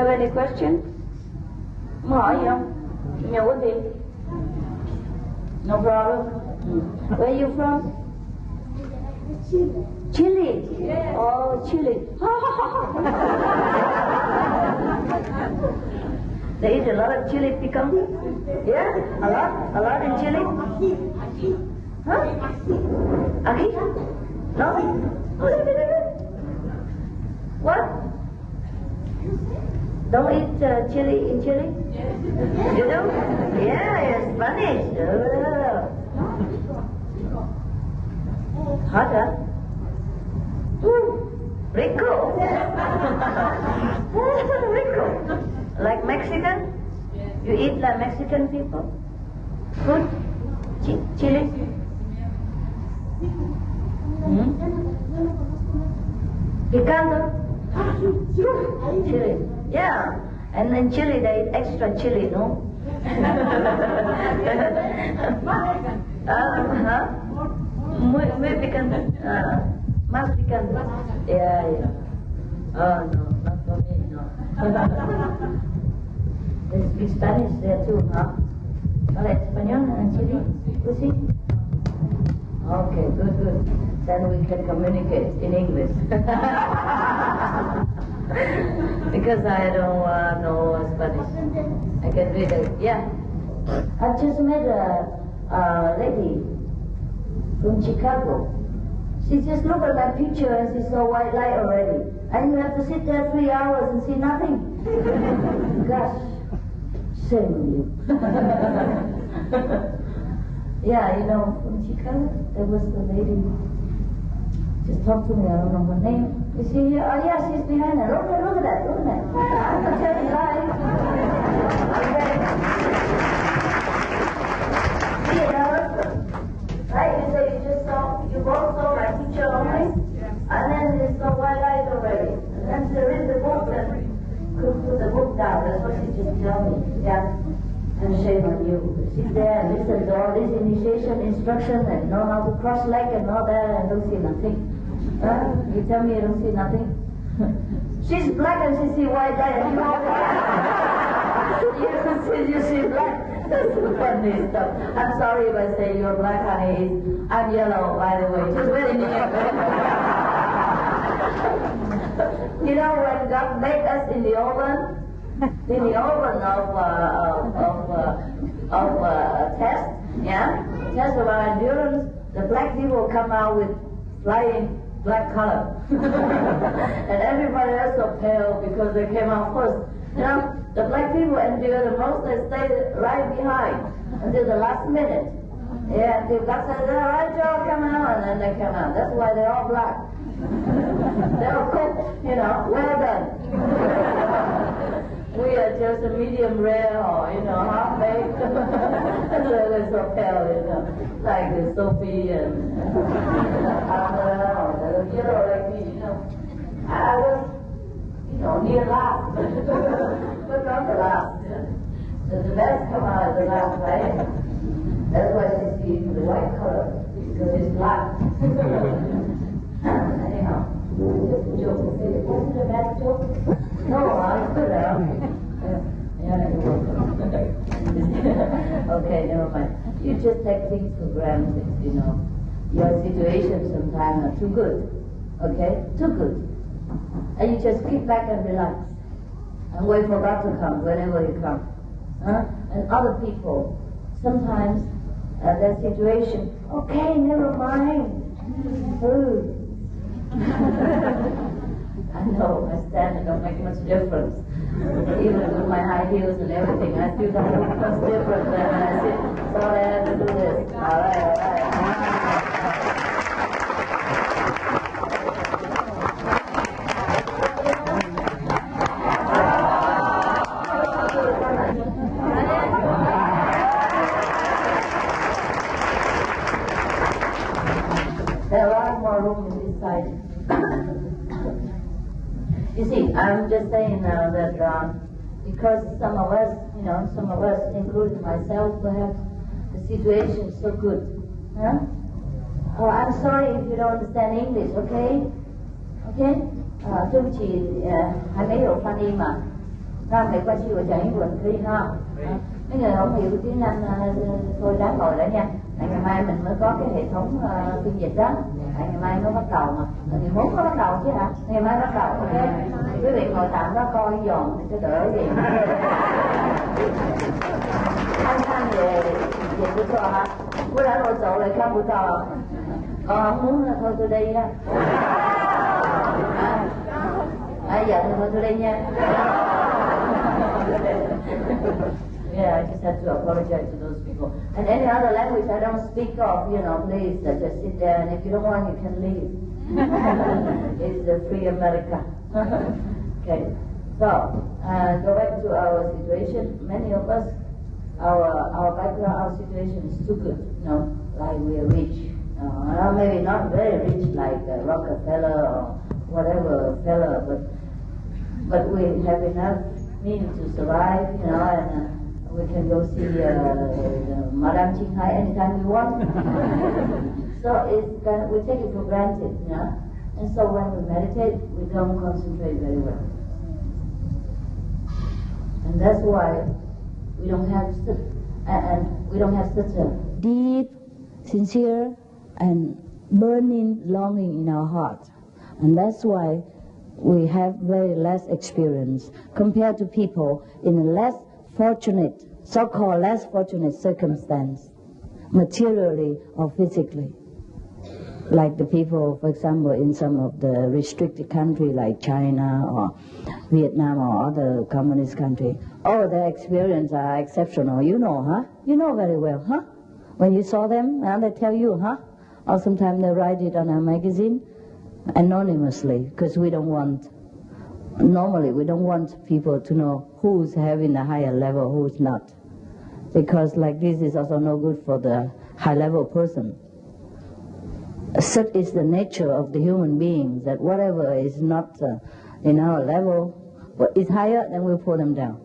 have any question? Hỏi gì không? Nhiều vấn đề. No problem. Where are you from? Chile. Chile? Yes. Oh, Chile. They eat a lot of chili pickle? Yeah? A lot? A lot in Chile? Huh? Aquí? No? What? Don't eat chili in Chile? You do? Yeah, Spanish. Hot, huh? Rico. Rico. Like Mexican? You eat like Mexican people? Good? Chili? Picante? Chili. Yeah. And in Chile they eat extra chili, no? Muy picante. Más picante. Yeah, yeah. Oh, no, not for me, no. They speak Spanish there too, huh? Habla español en Chile? Pues sí. Okay, good, good. Then we can communicate in English. Because I don't know Spanish. I can read it. Yeah. I just met a lady from Chicago. She just looked at my picture and she saw white light already. And you have to sit there 3 hours and see nothing. Gosh, shame on you. Yeah, you know, from Chicago, there was the lady just talked to me, I don't know her name. Is she here? Oh yeah, she's behind her. Look at that, look at that. I can tell you live. Okay. See her husband. Right? You say you both saw my picture only, and then there's no white light already. And then she read the book and could put the book down. That's what she just told me. Yeah. And shame on you. Sit there and listen to all this initiation instruction and know how to cross leg and all that and don't see nothing. You tell me you don't see nothing? She's black and she see white light and you are black. You see black. That's funny stuff. I'm sorry if I say you're black, honey. I'm yellow, by the way. Just very near. You know, when God made us in the oven of test, yeah, test of our endurance, the black people come out with flying black color. And everybody else so pale because they came out first. You know, the black people endure the most, they stay right behind until the last minute. Yeah, until God says, all right, Joe, come out, and then they come out. That's why they're all black. They're all cooked, you know, well done. We are just a medium rare or, you know, half baked. That's why they're so pale, you know, like the Sophie and yellow like me, you know. I was, you know, near last, but not the last. So the best come out at the last, right? That's why she sees the white color, because it's black. Anyhow, just a joke. Was it a bad joke? No, I put it out. Yeah, you're welcome. Okay, never mind. You just take things for granted, you know. Your situations sometimes are too good. Okay? Too good. And you just keep back and relax. And wait for God to come whenever He comes. And other people, sometimes their situation, okay, never mind. Food. I know, I stand, it don't make much difference. Even with my high heels and everything, I still don't look much different than when I sit. So I have to do this. All right. There are more rooms on this side. You see, I'm just saying now that because some of us, including myself, perhaps, the situation is so good. Huh? Oh, I'm sorry if you don't understand English, okay? Okay? 对不起，还没有翻译嘛。Ra mày qua chiều chạy英文可以哈。Mấy người không hiểu tiếng Anh thôi ráng ngồi đó nha. Tại ngày mai mình mới có cái hệ thống phiên dịch đó. Tại ngày mai mới bắt đầu mà. Ngày mốt có bắt đầu chứ hả? Ngày mai bắt đầu, ok. Quý vị ngồi tạm đó coi dọn cho đỡ gì. Anh về dịch不错哈，不然我走了看不到。Không muốn là thôi tôi đi á. Giờ thì thôi tôi đi nha. Yeah, I just had to apologize to those people. And any other language I don't speak of, please just sit there, and if you don't want, you can leave. It's a free America. Okay, so go back to our situation. Many of us, our background, our situation is too good, like we are rich. Maybe not very rich like Rockefeller or whatever fella, but we have enough means to survive, and we can go see Madame Chinghai anytime we want. So we take it for granted, and so when we meditate, we don't concentrate very well. And that's why we don't have such a deep, sincere, and burning longing in our heart. And that's why we have very less experience compared to people in a less fortunate, so-called less fortunate circumstance, materially or physically. Like the people, for example, in some of the restricted countries like China or Vietnam or other communist countries. Oh, their experience are exceptional. You know, huh? You know very well, huh? When you saw them, and they tell you, huh? Or sometimes they write it on a magazine anonymously, because normally we don't want people to know who's having a higher level, who's not. Because like this is also no good for the high level person. Such is the nature of the human beings, that whatever is not in our level, but is higher, then we pull them down.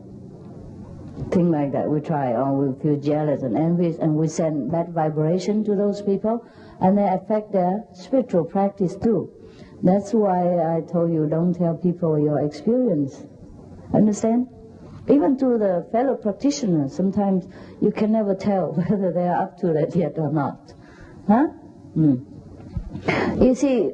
Things like that we try, or we feel jealous and envious, and we send bad vibration to those people, and they affect their spiritual practice too. That's why I told you, don't tell people your experience. Understand? Even to the fellow practitioners, sometimes you can never tell whether they are up to that yet or not. Huh? You see,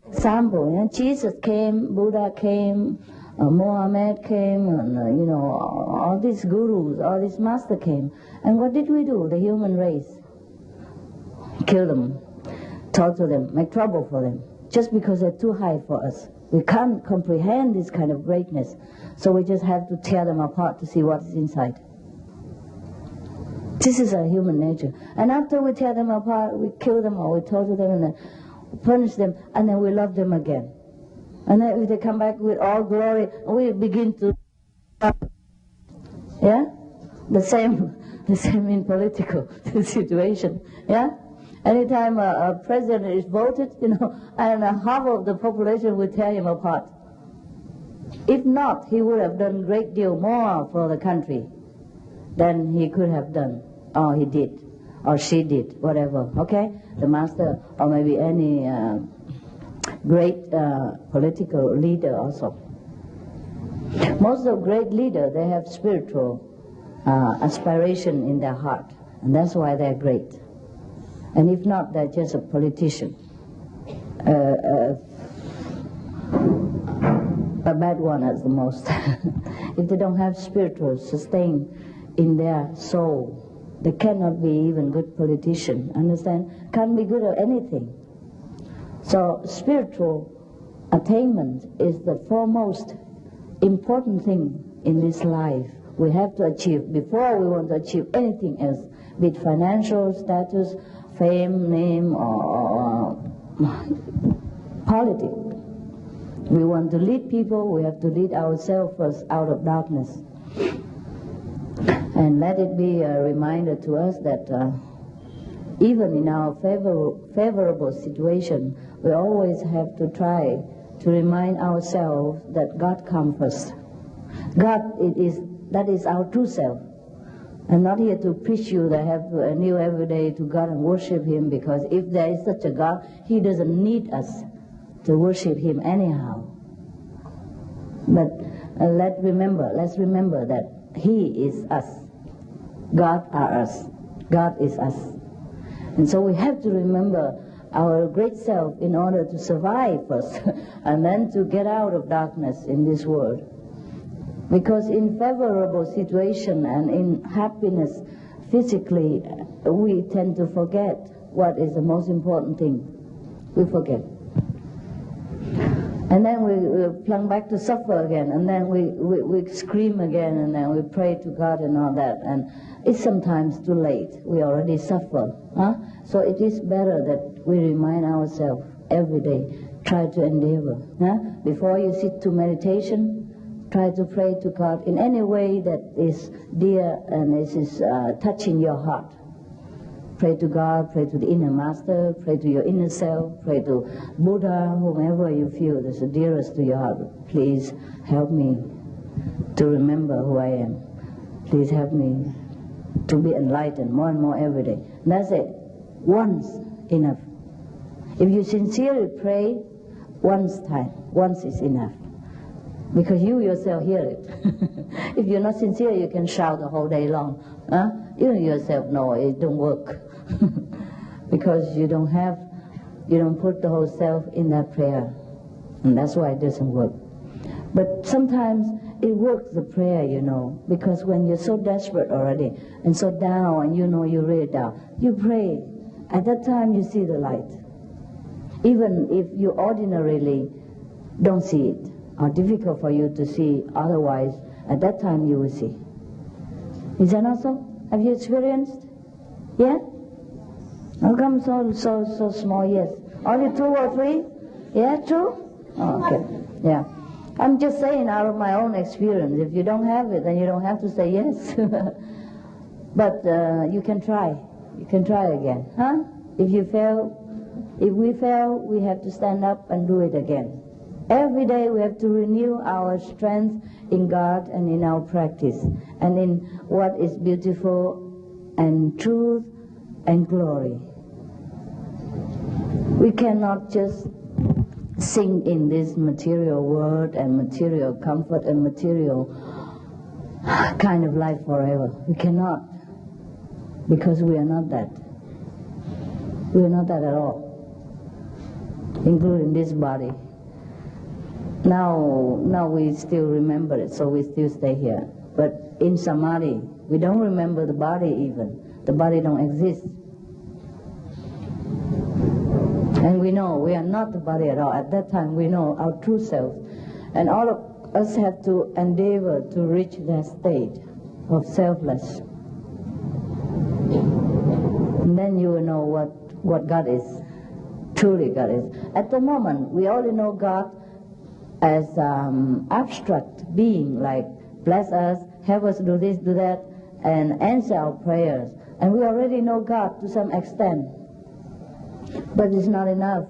example, Jesus came, Buddha came, Mohammed came, and all these gurus, all these masters came. And what did we do, the human race? Kill them, torture them, make trouble for them, just because they're too high for us. We can't comprehend this kind of greatness, so we just have to tear them apart to see what is inside. This is our human nature. And after we tear them apart, we kill them or we torture them and then punish them, and then we love them again. And then if they come back with all glory, we begin to... Yeah? The same in political situation. Yeah? Anytime a president is voted, and half of the population will tear him apart. If not, he would have done a great deal more for the country than he could have done, or he did, or she did, whatever, okay? The master, or maybe any great political leader also. Most of great leaders, they have spiritual aspiration in their heart, and that's why they're great. And if not, they're just a politician, a bad one at the most. If they don't have spiritual sustain in their soul, they cannot be even good politician, understand? Can't be good at anything. So spiritual attainment is the foremost important thing in this life we have to achieve before we want to achieve anything else, be it financial status, fame, name, or politics. We want to lead people, we have to lead ourselves first out of darkness. And let it be a reminder to us that even in our favorable situation, we always have to try to remind ourselves that God comes first. God, that is our true self. I'm not here to preach you that have to kneel every day to God and worship Him, because if there is such a God, He doesn't need us to worship Him anyhow. But And let's remember that He is us. God are us. God is us. And so we have to remember our great self in order to survive first and then to get out of darkness in this world. Because in favorable situation and in happiness physically, we tend to forget what is the most important thing. We forget. And then we plunge back to suffer again, and then we scream again, and then we pray to God and all that. And it's sometimes too late. We already suffer. So it is better that we remind ourselves every day, try to endeavor. Before you sit to meditation, try to pray to God in any way that is dear and is touching your heart. Pray to God, pray to the inner master, pray to your inner self, pray to Buddha, whomever you feel is the dearest to your heart. Please help me to remember who I am. Please help me to be enlightened more and more every day. And that's it. Once enough. If you sincerely pray, once is enough. Because you yourself hear it. If you're not sincere, you can shout the whole day long. You yourself know it don't work. Because you don't put the whole self in that prayer. And that's why it doesn't work. But sometimes it works, the prayer, because when you're so desperate already and so down and you're really down, you pray. At that time you see the light. Even if you ordinarily don't see it, or difficult for you to see otherwise, at that time you will see. Is that not so? Have you experienced? Yeah? How come so small? Yes. Only 2 or 3? Yeah, true? Oh, okay. Yeah. I'm just saying out of my own experience. If you don't have it, then you don't have to say yes. But you can try. You can try again. If we fail, we have to stand up and do it again. Every day we have to renew our strength in God and in our practice and in what is beautiful and truth and glory. We cannot just sink in this material world and material comfort and material kind of life forever. We cannot, because we are not that. We are not that at all, including this body. Now we still remember it, so we still stay here. But in Samadhi, we don't remember the body even. The body don't exist. And we know we are not the body at all. At that time we know our true self. And all of us have to endeavor to reach that state of selfless. And then you will know what God is. Truly God is. At the moment, we only know God as abstract being, like bless us, help us do this, do that, and answer our prayers. And we already know God to some extent. But it's not enough.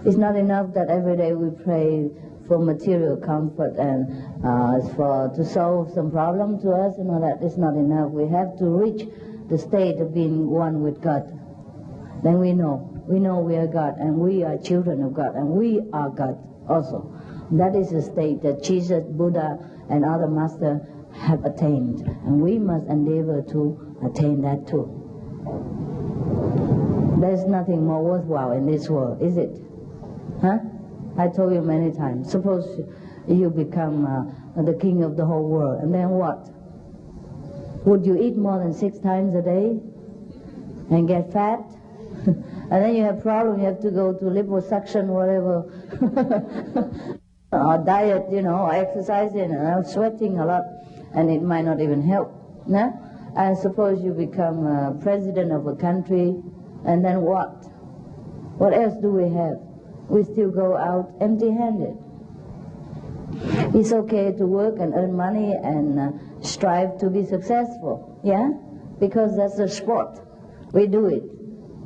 It's not enough that every day we pray for material comfort and to solve some problem to us and all that. It's not enough. We have to reach the state of being one with God. Then we know we are God, and we are children of God, and we are God also. That is the state that Jesus, Buddha, and other masters have attained, and we must endeavor to attain that too. There's nothing more worthwhile in this world, is it? I told you many times. Suppose you become the king of the whole world, and then what? Would you eat more than 6 times a day and get fat? And then you have problem, you have to go to liposuction, whatever, or diet, or exercising, sweating a lot, and it might not even help. And suppose you become president of a country, and then what? What else do we have? We still go out empty-handed. It's okay to work and earn money and strive to be successful, because that's a sport. We do it.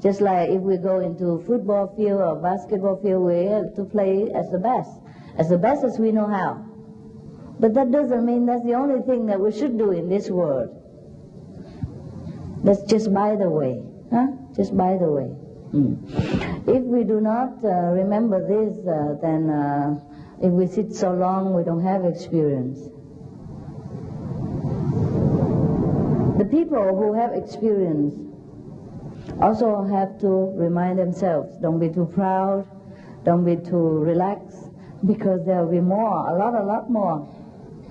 Just like if we go into a football field or basketball field, we have to play as the best as we know how. But that doesn't mean that's the only thing that we should do in this world. That's just by the way, just by the way. If we do not remember this, then If we sit so long, we don't have experience. The people who have experience also have to remind themselves, don't be too proud, don't be too relaxed, because there will be more, a lot more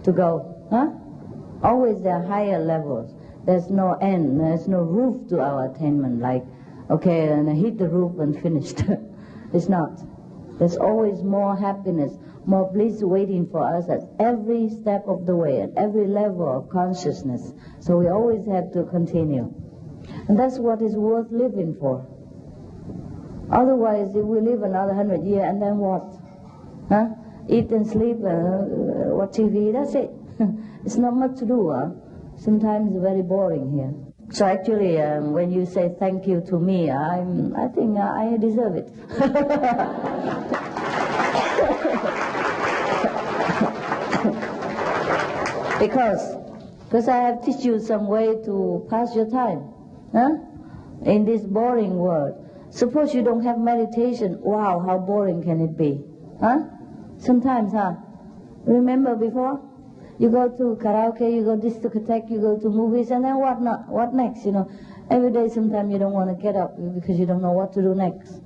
to go. Huh? Always there are higher levels. There's no end, there's no roof to our attainment, like, okay, and I hit the roof and finished. It's not. There's always more happiness, more bliss waiting for us at every step of the way, at every level of consciousness. So we always have to continue. And that's what is worth living for. Otherwise, if we live another 100 years, and then what? Huh? Eat and sleep, watch TV, that's it. It's not much to do. Sometimes it's very boring here. So actually, when you say thank you to me, I think I deserve it. Because I have teach you some way to pass your time, huh? In this boring world. Suppose you don't have meditation, wow, how boring can it be, huh? Sometimes, huh? Remember before? You go to karaoke, you go discotheque, you go to movies, and then what not? What next, you know? Every day sometimes you don't want to get up because you don't know what to do next.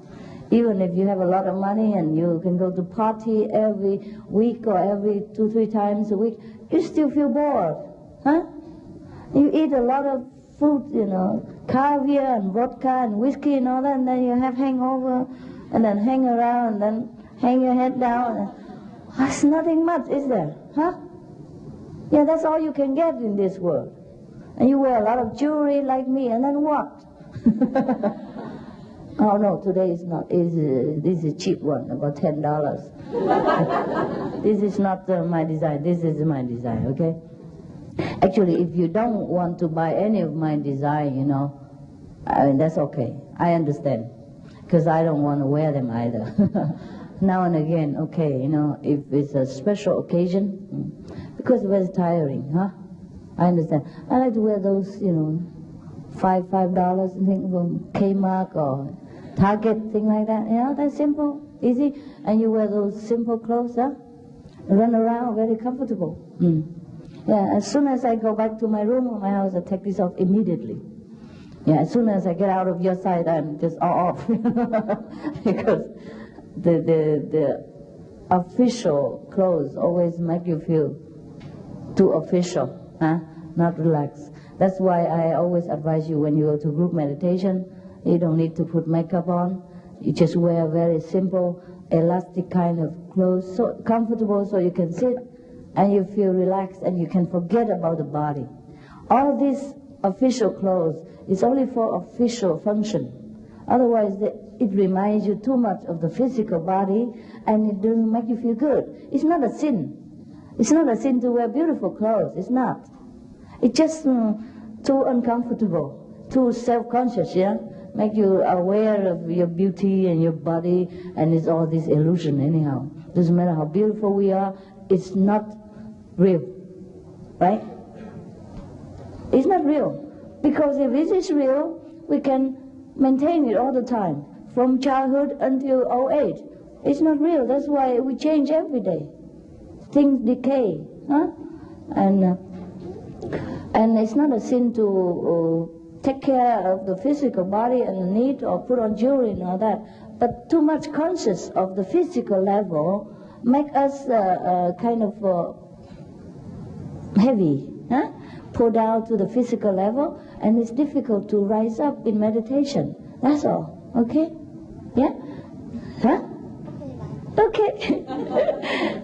Even if you have a lot of money and you can go to party every week or every 2-3 times a week, you still feel bored, huh? You eat a lot of food, you know, caviar and vodka and whiskey and all that, and then you have hangover, and then hang around, and then hang your head down. That's nothing much, is there, huh? Yeah, that's all you can get in this world. And you wear a lot of jewelry like me, and then what? Oh no, today is not. This is a cheap one, about $10. This is not my design. This is my design, okay? Actually, if you don't want to buy any of my design, you know, I mean, that's okay. I understand, because I don't want to wear them either. Now and again, okay, you know, if it's a special occasion, because it was tiring, huh? I understand. I like to wear those, you know, $5 thing from Kmart or Target, thing like that. You know, that's simple, easy. And you wear those simple clothes, huh? Run around, very comfortable. Yeah, as soon as I go back to my room or my house, I take this off immediately. Yeah, as soon as I get out of your sight, I'm just all off. Because the official clothes always make you feel too official, huh? Not relaxed. That's why I always advise you, when you go to group meditation, you don't need to put makeup on. You just wear very simple, elastic kind of clothes, so comfortable so you can sit and you feel relaxed and you can forget about the body. All these official clothes is only for official function. Otherwise, it reminds you too much of the physical body and it doesn't make you feel good. It's not a sin. It's not a sin to wear beautiful clothes. It's not. It's just too uncomfortable, too self-conscious, yeah? Make you aware of your beauty and your body, and it's all this illusion anyhow. Doesn't matter how beautiful we are, it's not real, right? It's not real. Because if it is real, we can maintain it all the time, from childhood until old age. It's not real. That's why we change every day. Things decay, huh? And it's not a sin to take care of the physical body and need or put on jewelry and all that. But too much conscious of the physical level make us kind of heavy, huh? Pull down to the physical level, and it's difficult to rise up in meditation. That's all. Okay? Yeah? Huh? Okay.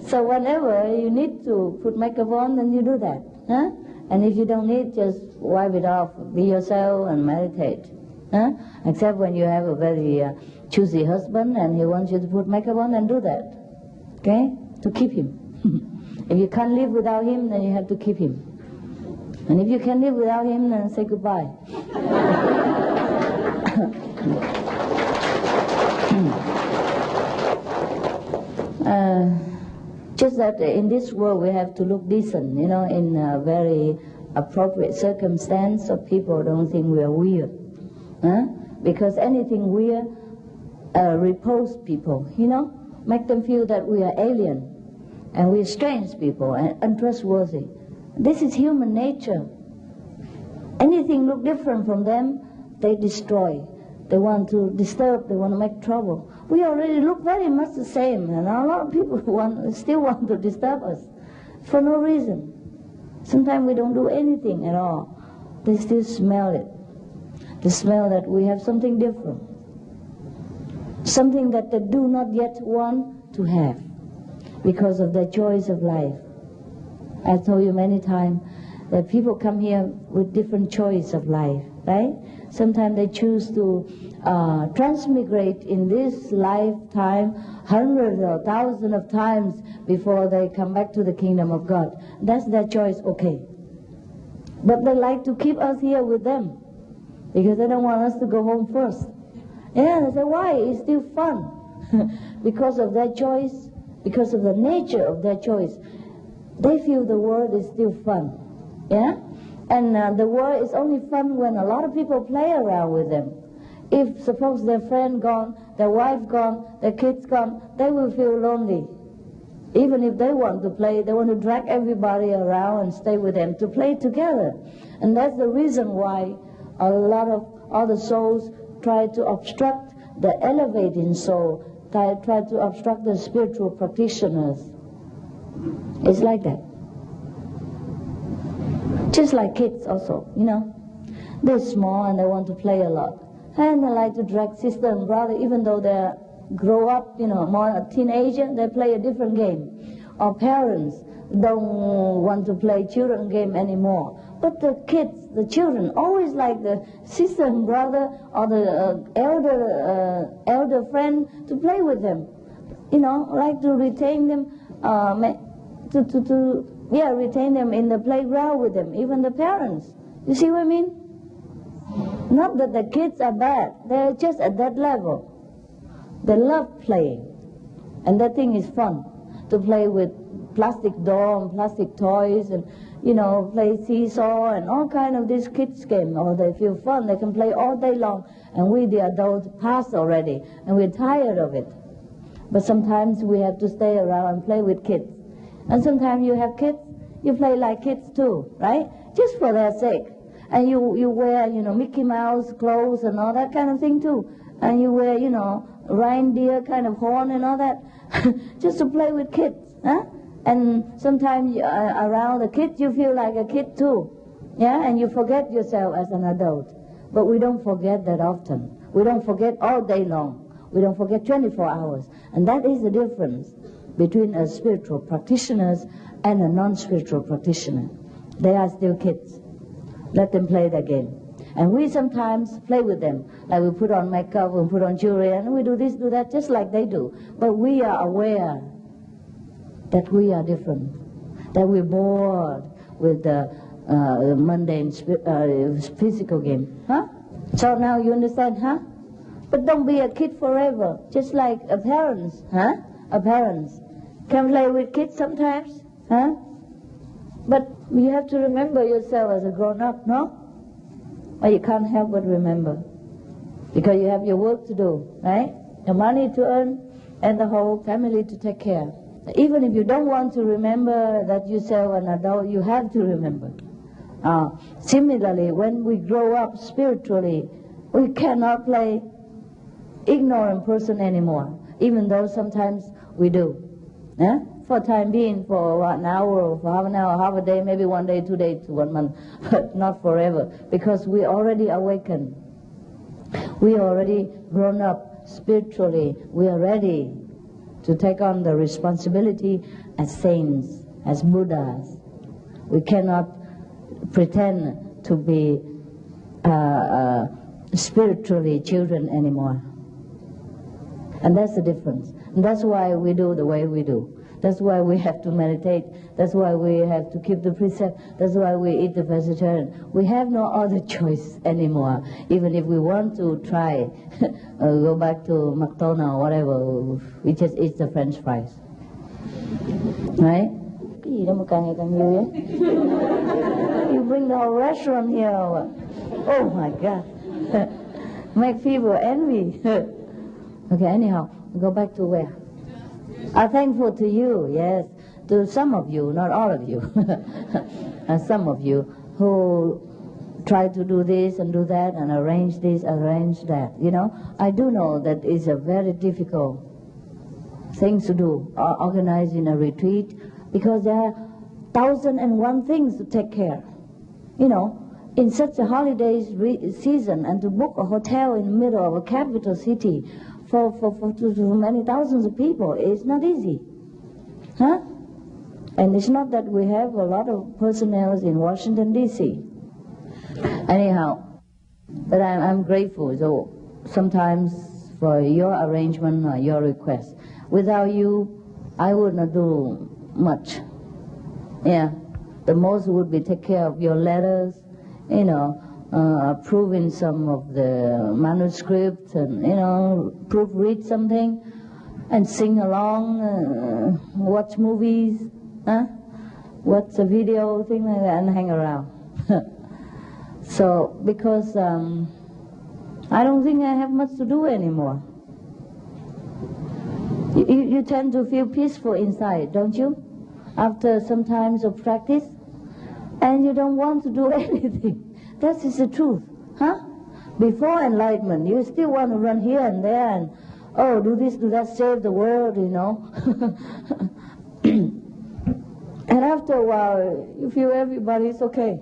So whenever you need to put makeup on, then you do that. Huh? And if you don't need, just wipe it off. Be yourself and meditate. Huh? Except when you have a very choosy husband and he wants you to put makeup on, then do that. Okay? To keep him. If you can't live without him, then you have to keep him. And if you can live without him, then say goodbye. Just that in this world we have to look decent, you know, in a very appropriate circumstance, so people don't think we are weird. Huh? Because anything weird repulses people, you know, make them feel that we are alien. And we're strange people and untrustworthy. This is human nature. Anything look different from them, they destroy. They want to disturb, they want to make trouble. We already look very much the same, and a lot of people still want to disturb us for no reason. Sometimes we don't do anything at all. They still smell it. They smell that we have something different. Something that they do not yet want to have because of their choice of life. I told you many times that people come here with different choice of life, right? Sometimes they choose to transmigrate in this lifetime hundreds or thousands of times before they come back to the kingdom of God. That's their choice, okay. But they like to keep us here with them because they don't want us to go home first. Yeah, they say, why? It's still fun. Because of their choice, because of the nature of their choice, they feel the world is still fun. Yeah? And the world is only fun when a lot of people play around with them. If suppose their friend gone, their wife gone, their kids gone, they will feel lonely. Even if they want to play, they want to drag everybody around and stay with them to play together. And that's the reason why a lot of other souls try to obstruct the elevating soul, try to obstruct the spiritual practitioners. It's like that. Just like kids also, you know. They're small and they want to play a lot. And they like to drag sister and brother, even though they grow up, you know, more a teenager, they play a different game. Or parents don't want to play children game anymore. But the kids, the children, always like the sister and brother or the elder friend to play with them. You know, like to retain them, retain them in the playground with them, even the parents. You see what I mean? Not that the kids are bad, they're just at that level. They love playing, and that thing is fun, to play with plastic doll and plastic toys and, you know, play seesaw and all kind of these kids game. Or they feel fun, they can play all day long, and we the adults pass already, and we're tired of it. But sometimes we have to stay around and play with kids. And sometimes you have kids, you play like kids too, right? Just for their sake. And you wear, you know, Mickey Mouse clothes and all that kind of thing too. And you wear, you know, reindeer kind of horn and all that, just to play with kids, huh? And sometimes around the kids you feel like a kid too, yeah? And you forget yourself as an adult. But we don't forget that often. We don't forget all day long. We don't forget 24 hours. And that is the difference between a spiritual practitioner and a non-spiritual practitioner. They are still kids. Let them play their game. And we sometimes play with them. Like we put on makeup, we put on jewelry, and we do this, do that, just like they do. But we are aware that we are different, that we're bored with the mundane physical game. Huh? So now you understand, huh? But don't be a kid forever, just like a parents, huh? A parents can play with kids sometimes, huh? But you have to remember yourself as a grown-up, no? Or you can't help but remember. Because you have your work to do, right? Your money to earn and the whole family to take care. Even if you don't want to remember that yourself an adult, you have to remember. Similarly, when we grow up spiritually, we cannot play ignorant person anymore, even though sometimes we do. Yeah? For time being, for an hour, or for half an hour, half a day, maybe 1 day, 2 days, 1 month, but not forever, because we already awakened. We already grown up spiritually. We are ready to take on the responsibility as saints, as Buddhas. We cannot pretend to be spiritually children anymore. And that's the difference. And that's why we do the way we do. That's why we have to meditate. That's why we have to keep the precept. That's why we eat the vegetarian. We have no other choice anymore. Even if we want to try, go back to McDonald's or whatever, we just eat the French fries. Right? Cái gì đó mà càng ngày càng nhiều vậy? You bring the whole restaurant here. Oh my God. Make people envy. Okay, anyhow, go back to where? I'm thankful to you, yes. to some of you, not all of you, some of you who try to do this and do that and arrange this, arrange that. You know, I do know that it's a very difficult thing to do, organizing a retreat, because there are 1,001 things to take care. You know, in such a holiday season, and to book a hotel in the middle of a capital city for many thousands of people is not easy, huh? And it's not that we have a lot of personnel in Washington D.C. Anyhow, but I'm grateful. So sometimes for your arrangement or your request. Without you, I would not do much. Yeah, the most would be take care of your letters, you know, approving some of the manuscripts, and you know, proofread something, and sing along, watch movies, watch a video, thing like that, and hang around. So, because I don't think I have much to do anymore. You tend to feel peaceful inside, don't you? After some times of practice, and you don't want to do anything. That is the truth, huh? Before enlightenment, you still want to run here and there and, oh, do this, do that, save the world, you know. And after a while, you feel everybody's okay.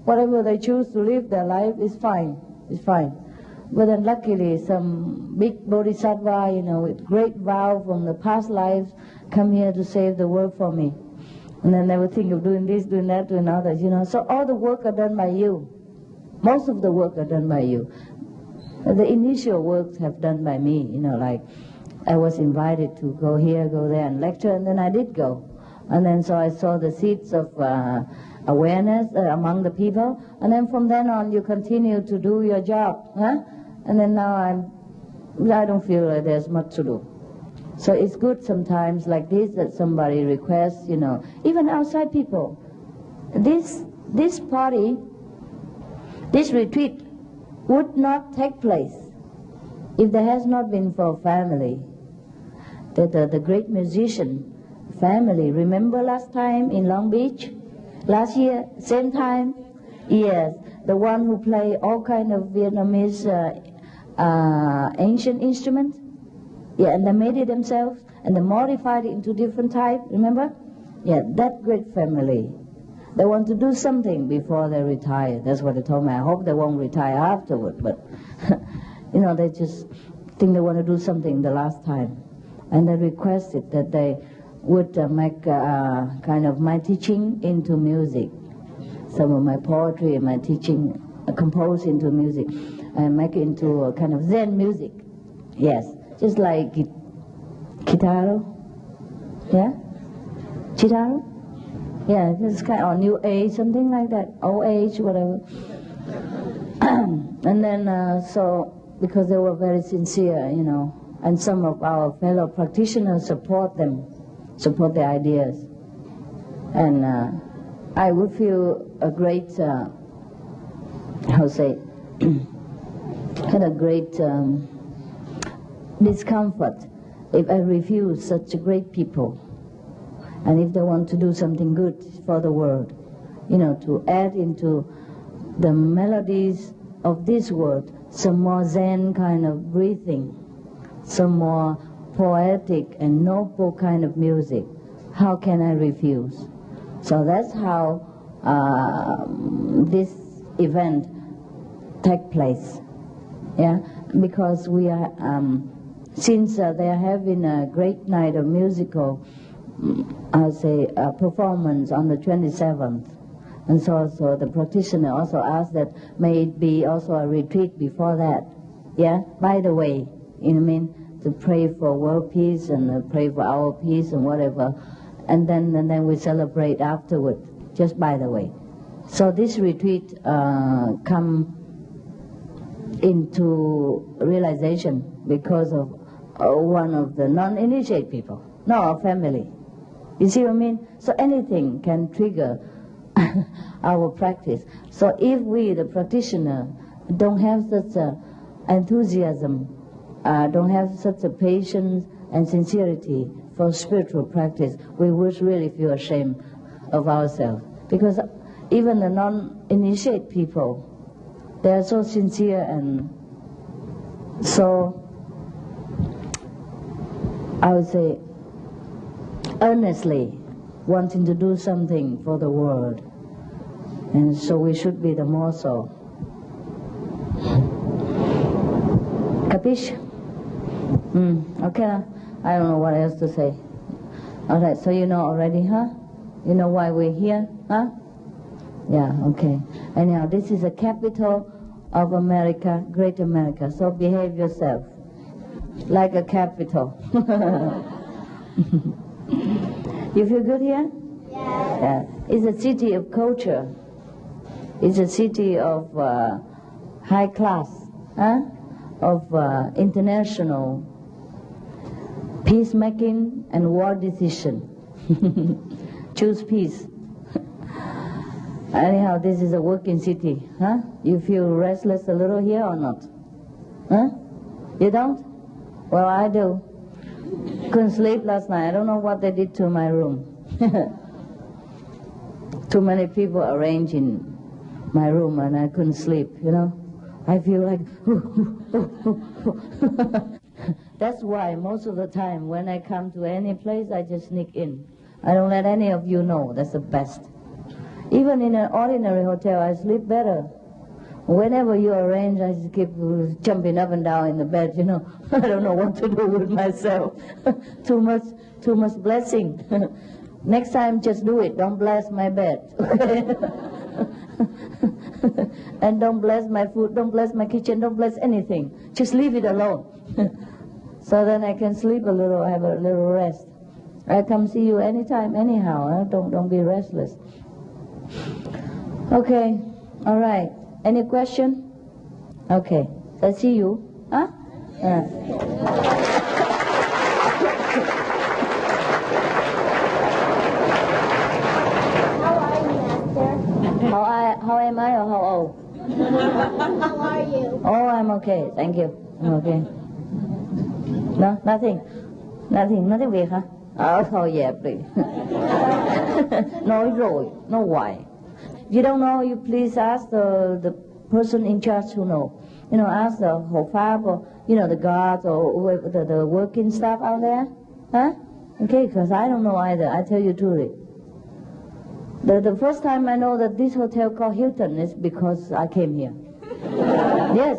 Whatever they choose to live their life is fine, it's fine. But then luckily some big bodhisattva, you know, with great vow from the past lives, come here to save the world for me. And then they would think of doing this, doing that, doing others, you know. So all the work are done by you. Most of the work are done by you. The initial works have done by me, you know, like I was invited to go here, go there and lecture, and then I did go. And then so I saw the seeds of awareness among the people, and then from then on you continue to do your job, huh? And then now I don't feel like there's much to do. So it's good sometimes like this that somebody requests, you know, even outside people. This party, this retreat would not take place if there has not been for family. The great musician family, remember last time in Long Beach? Last year, same time? Yes, the one who play all kind of Vietnamese ancient instruments. Yeah, and they made it themselves, and they modified it into different types, remember? Yeah, that great family. They want to do something before they retire. That's what they told me. I hope they won't retire afterward, but, you know, they just think they want to do something the last time. And they requested that they would make kind of my teaching into music. Some of my poetry and my teaching compose into music, and make it into a kind of Zen music. Yes. Just like Kitaro, yeah? Chitaro? Yeah, it's kind of New Age, something like that, Old Age, whatever. And then, so, because they were very sincere, you know, and some of our fellow practitioners support them, support their ideas. And I would feel a great, how to say, kind of great discomfort if I refuse such great people, and if they want to do something good for the world, you know, to add into the melodies of this world some more Zen kind of breathing, some more poetic and noble kind of music. How can I refuse? So that's how this event take place, yeah, because we are since they are having a great night of musical, I'll say, performance on the 27th. And so the practitioner also asked that may it be also a retreat before that. Yeah, by the way, you know what I mean, to pray for world peace and pray for our peace and whatever. And then we celebrate afterward, just by the way. So this retreat come into realization because of one of the non-initiated people, no, our family. You see what I mean? So anything can trigger our practice. So if we, the practitioner, don't have such a enthusiasm, don't have such a patience and sincerity for spiritual practice, we would really feel ashamed of ourselves. Because even the non-initiate people, they are so sincere and so, I would say, earnestly wanting to do something for the world. And so we should be the more so. Capiche? Okay, I don't know what else to say. Alright, so you know already, huh? You know why we're here, huh? Yeah, okay. Anyhow, this is the capital of America, Great America, so behave yourself like a capital. You feel good here? Yes. Yeah. It's a city of culture. It's a city of high class, huh? Of international peacemaking and war decision. Choose peace. Anyhow, this is a working city, huh? You feel restless a little here or not? Huh? You don't? Well, I do. Couldn't sleep last night. I don't know what they did to my room. Too many people arranged in my room and I couldn't sleep, you know. I feel like, that's why most of the time when I come to any place, I just sneak in. I don't let any of you know. That's the best. Even in an ordinary hotel, I sleep better. Whenever you arrange, I just keep jumping up and down in the bed, you know. I don't know what to do with myself. Too much blessing. Next time, just do it. Don't bless my bed, okay? And don't bless my food, don't bless my kitchen, don't bless anything. Just leave it alone. So then I can sleep a little, have a little rest. I come see you anytime, anyhow. Huh? Don't be restless. Okay, all right. Any question? Okay, I see you. Huh? How are you, Master? How am I or how old? How are you? Oh, I'm okay. Thank you. I'm okay. No, nothing. Nothing việc hả? Thôi dẹp đi. Nói rồi, nói hoài. If you don't know, you please ask the person in charge who know. You know, ask the Hộ Pháp or, you know, the guards or whoever, the working staff out there. Huh? Okay, because I don't know either. I tell you truly. The first time I know that this hotel called Hilton is because I came here. Yes.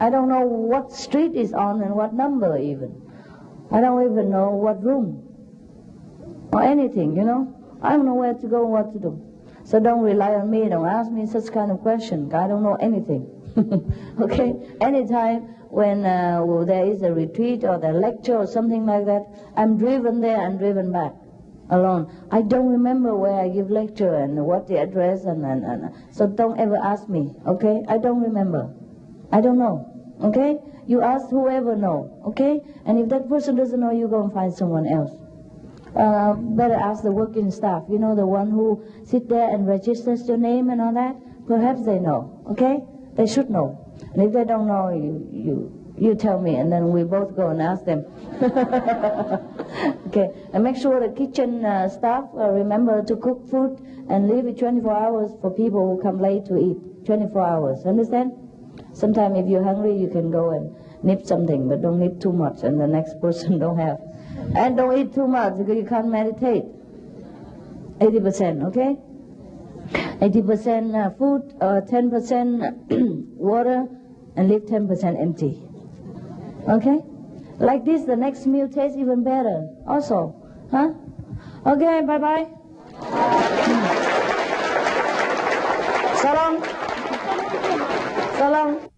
I don't know what street is on and what number even. I don't even know what room or anything, you know. I don't know where to go and what to do. So don't rely on me. Don't ask me such kind of question. I don't know anything. Okay? Anytime when there is a retreat or the lecture or something like that, I'm driven there and driven back alone. I don't remember where I give lecture and what the address and so don't ever ask me. Okay? I don't remember. I don't know. Okay? You ask whoever know. Okay? And if that person doesn't know, you go and find someone else. Better ask the working staff, you know, the one who sit there and registers your name and all that. Perhaps they know, okay? They should know. And if they don't know, you tell me, and then we both go and ask them. Okay, and make sure the kitchen staff remember to cook food and leave it 24 hours for people who come late to eat. 24 hours, understand? Sometimes if you're hungry, you can go and nip something, but don't nip too much, and the next person don't have. And don't eat too much because you can't meditate. 80%, okay? 80% food, 10% water, and leave 10% empty. Okay? Like this, the next meal tastes even better also. Huh? Okay, bye-bye. So long. So long.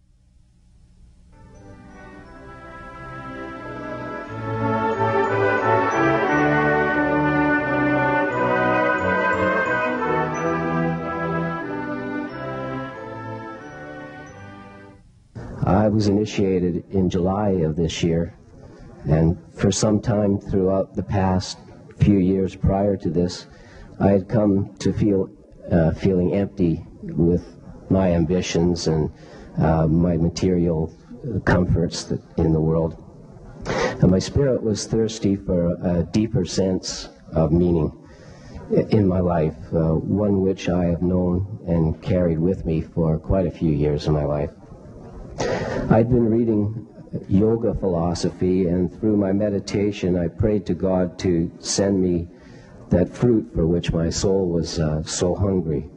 I was initiated in July of this year, and for some time throughout the past few years prior to this, I had come to feeling empty with my ambitions and my material comforts in the world. And my spirit was thirsty for a deeper sense of meaning in my life, one which I have known and carried with me for quite a few years in my life. I'd been reading yoga philosophy, and through my meditation I prayed to God to send me that fruit for which my soul was so hungry.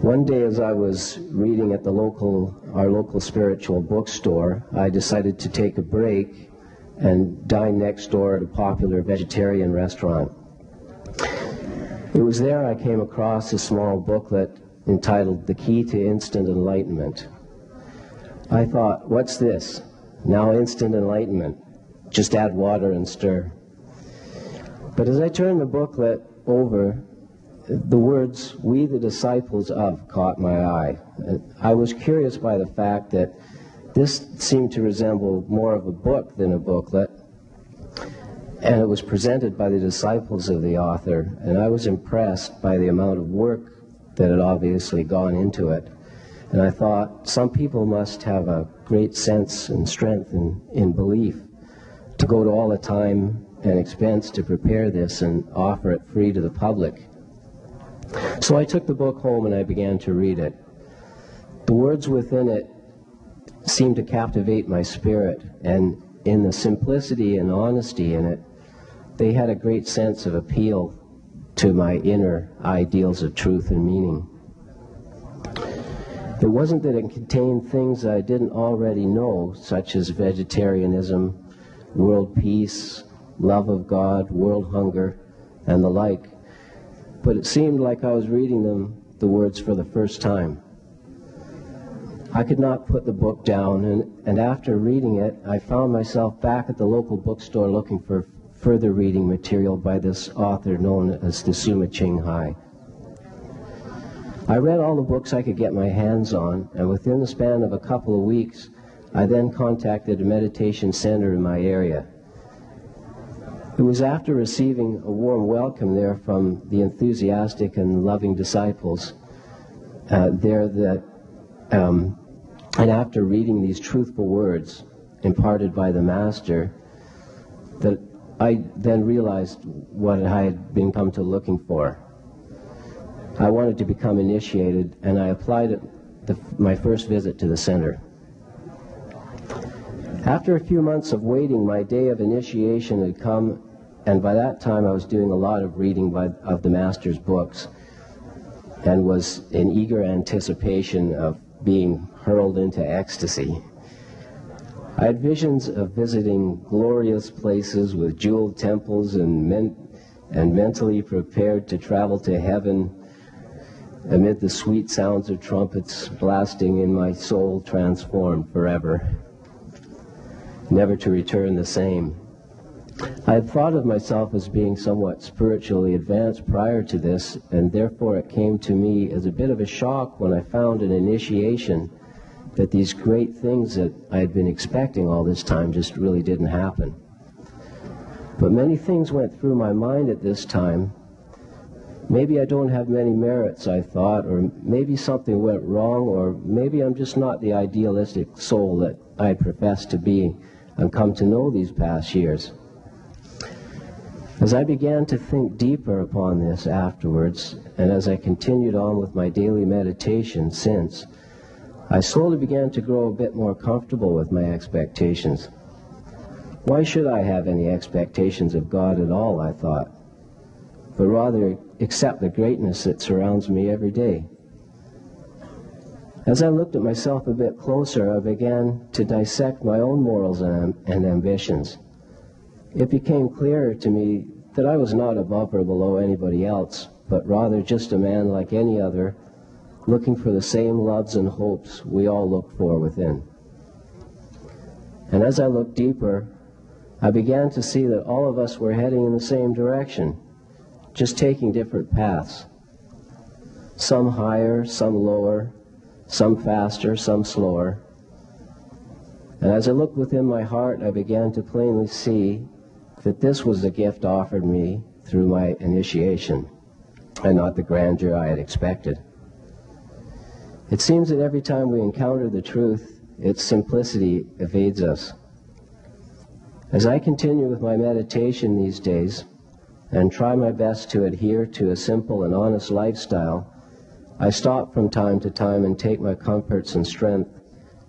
One day as I was reading at our local spiritual bookstore, I decided to take a break and dine next door at a popular vegetarian restaurant. It was there I came across a small booklet entitled The Key to Instant Enlightenment. I thought, what's this? Now instant enlightenment. Just add water and stir. But as I turned the booklet over, the words, "we the disciples of," caught my eye. I was curious by the fact that this seemed to resemble more of a book than a booklet, and it was presented by the disciples of the author, and I was impressed by the amount of work that had obviously gone into it. And I thought, some people must have a great sense and strength in belief to go to all the time and expense to prepare this and offer it free to the public. So I took the book home and I began to read it. The words within it seemed to captivate my spirit, and in the simplicity and honesty in it, they had a great sense of appeal to my inner ideals of truth and meaning. It wasn't that it contained things I didn't already know, such as vegetarianism, world peace, love of God, world hunger, and the like, but it seemed like I was reading the words for the first time. I could not put the book down, and after reading it, I found myself back at the local bookstore looking for further reading material by this author known as the Chinghai. I read all the books I could get my hands on, and within the span of a couple of weeks, I then contacted a meditation center in my area. It was after receiving a warm welcome there from the enthusiastic and loving disciples there that, and after reading these truthful words imparted by the Master, that I then realized what I had been come to looking for. I wanted to become initiated, and I applied at my first visit to the center. After a few months of waiting, my day of initiation had come, and by that time I was doing a lot of reading of the Master's books and was in eager anticipation of being hurled into ecstasy. I had visions of visiting glorious places with jeweled temples and mentally prepared to travel to heaven amid the sweet sounds of trumpets blasting in my soul transformed forever, never to return the same. I had thought of myself as being somewhat spiritually advanced prior to this, and therefore it came to me as a bit of a shock when I found in initiation that these great things that I had been expecting all this time just really didn't happen. But many things went through my mind at this time. Maybe I don't have many merits, I thought, or maybe something went wrong, or maybe I'm just not the idealistic soul that I professed to be and come to know these past years. As I began to think deeper upon this afterwards, and as I continued on with my daily meditation since, I slowly began to grow a bit more comfortable with my expectations. Why should I have any expectations of God at all, I thought, but rather accept the greatness that surrounds me every day. As I looked at myself a bit closer, I began to dissect my own morals and ambitions. It became clearer to me that I was not above or below anybody else, but rather just a man like any other, looking for the same loves and hopes we all look for within. And as I looked deeper, I began to see that all of us were heading in the same direction, just taking different paths. Some higher, some lower, some faster, some slower. And as I looked within my heart, I began to plainly see that this was the gift offered me through my initiation, and not the grandeur I had expected. It seems that every time we encounter the truth, its simplicity evades us. As I continue with my meditation these days and try my best to adhere to a simple and honest lifestyle, I stop from time to time and take my comforts and strength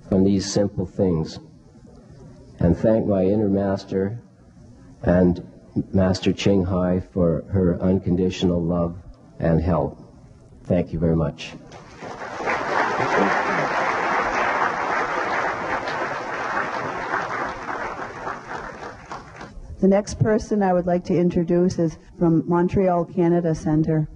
from these simple things and thank my inner master and Master Chinghai for her unconditional love and help. Thank you very much. The next person I would like to introduce is from Montreal, Canada Center.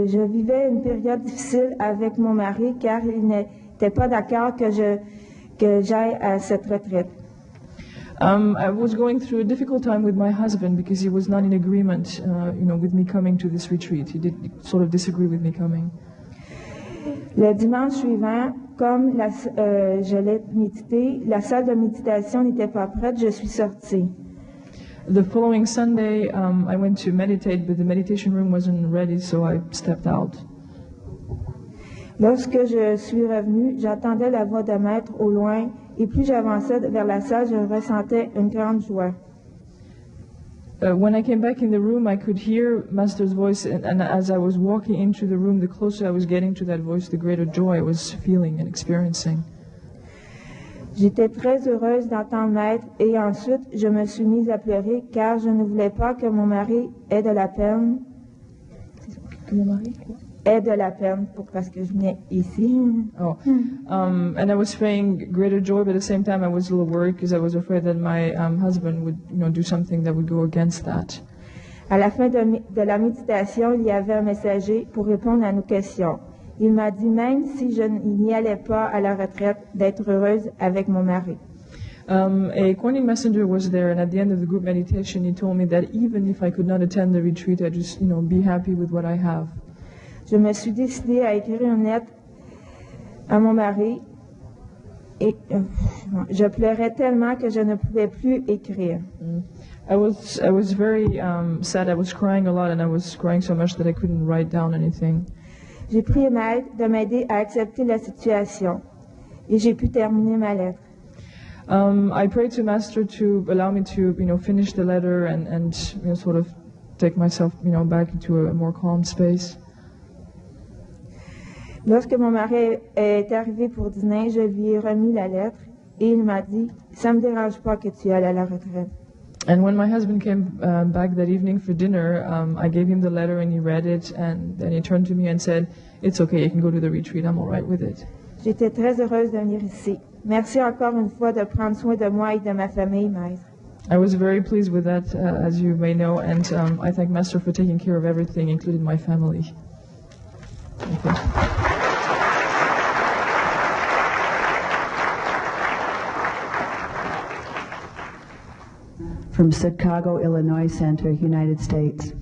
Je vivais une période difficile avec mon mari car il n'était pas d'accord que j'aille à cette retraite. I was going through a difficult time with my husband because he was not in agreement, with me coming to this retreat. He did sort of disagree with me coming. Le dimanche suivant, comme je l'ai médité, la salle de méditation n'était pas prête, je suis sortie. The following Sunday, I went to meditate, but the meditation room wasn't ready, so I stepped out. Lorsque je suis revenue, j'entendais la voix de maître au loin, et plus j'avançais vers la salle, je ressentais une grande joie. When I came back in the room, I could hear Master's voice, and as I was walking into the room, the closer I was getting to that voice, the greater joy I was feeling and experiencing. J'étais très heureuse d'entendre maître, et ensuite je me suis mise à pleurer car je ne voulais pas que mon mari ait de la peine. Que mon mari? Ait de la peine parce que je venais ici. Oh, and I was feeling greater joy, but at the same time I was a little worried because I was afraid that my husband would, do something that would go against that. À la fin de la méditation, il y avait un messager pour répondre à nos questions. Il m'a dit, même si je n'y allais pas à la retraite, d'être heureuse avec mon mari. A coordinating messenger was there, and at the end of the group meditation, he told me that even if I could not attend the retreat, I just, be happy with what I have. Je me suis décidée à écrire une lettre à mon mari et je pleurais tellement que je ne pouvais plus écrire. I was very sad. I was crying a lot, and I was crying so much that I couldn't write down anything. J'ai prié maître de m'aider à accepter la situation et j'ai pu terminer ma lettre. I prayed to Master to allow me to, finish the letter and sort of take myself, back into a more calm space. Lorsque mon mari est arrivé pour dîner, je lui ai remis la lettre et il m'a dit « Ça me dérange pas que tu ailles à la retraite. » And when my husband came back that evening for dinner, I gave him the letter and he read it, and then he turned to me and said, "It's okay, you can go to the retreat, I'm all right with it." J'étais très heureuse de venir ici. Merci encore une fois de prendre soin de moi et de ma famille, maître. I was very pleased with that, as you may know, and I thank Master for taking care of everything, including my family. Thank you. From Chicago, Illinois Center, United States.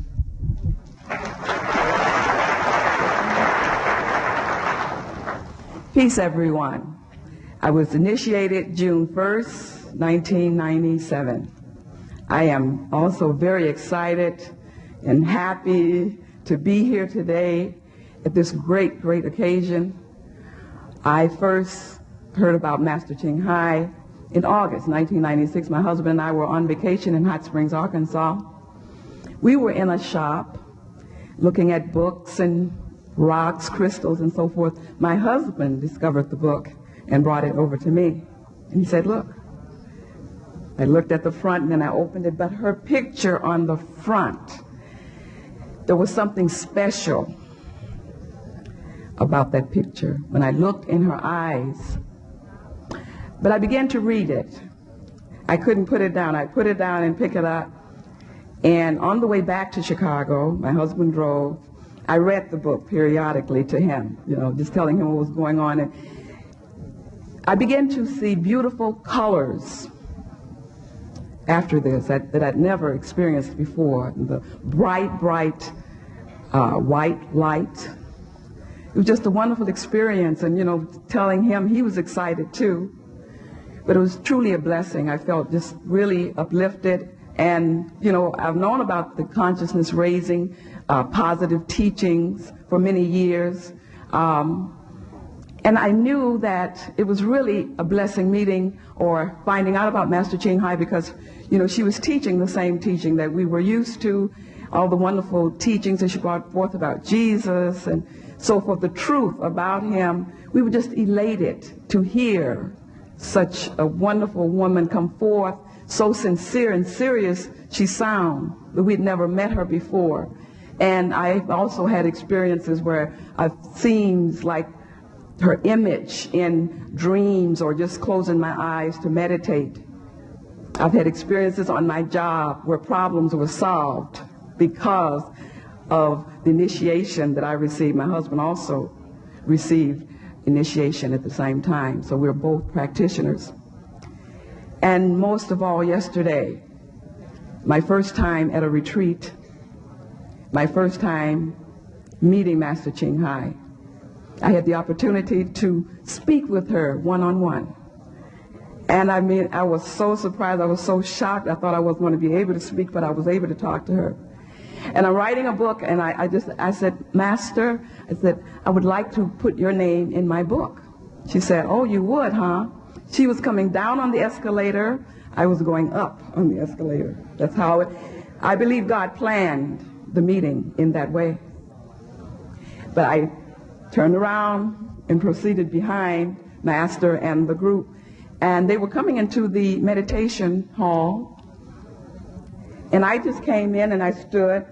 Peace, everyone. I was initiated June 1st, 1997. I am also very excited and happy to be here today at this great, great occasion. I first heard about Master Chinghai in August 1996. My husband and I were on vacation in Hot Springs, Arkansas. We were in a shop looking at books and rocks, crystals, and so forth. My husband discovered the book and brought it over to me. And he said, "Look." I looked at the front and then I opened it, but her picture on the front, there was something special about that picture when I looked in her eyes. But I began to read it. I couldn't put it down. I put it down and pick it up. And on the way back to Chicago, my husband drove. I read the book periodically to him, just telling him what was going on. And I began to see beautiful colors after this that I'd never experienced before. The bright, bright white light. It was just a wonderful experience, and telling him he was excited too. But it was truly a blessing. I felt just really uplifted And, you know, I've known about the consciousness raising, positive teachings for many years. And I knew that it was really a blessing meeting or finding out about Master Chinghai because, you know, she was teaching the same teaching that we were used to, all the wonderful teachings that she brought forth about Jesus and so forth, the truth about him. We were just elated to hear such a wonderful woman come forth, so sincere and serious she sounded, that we'd never met her before. And I've also had experiences where I've seen like her image in dreams or just closing my eyes to meditate. I've had experiences on my job where problems were solved because of the initiation that I received. My husband also received initiation at the same time, so we're both practitioners. And most of all, yesterday, my first time at a retreat, my first time meeting Master Chinghai, I had the opportunity to speak with her one-on-one. And I mean, I was so surprised, I was so shocked, I thought I wasn't going to be able to speak, but I was able to talk to her. And I'm writing a book, and I said, Master, I said, I would like to put your name in my book. She said, oh, you would, huh? She was coming down on the escalator, I was going up on the escalator. That's how I believe God planned the meeting in that way. But I turned around and proceeded behind Master and the group, and they were coming into the meditation hall, and I just came in and I stood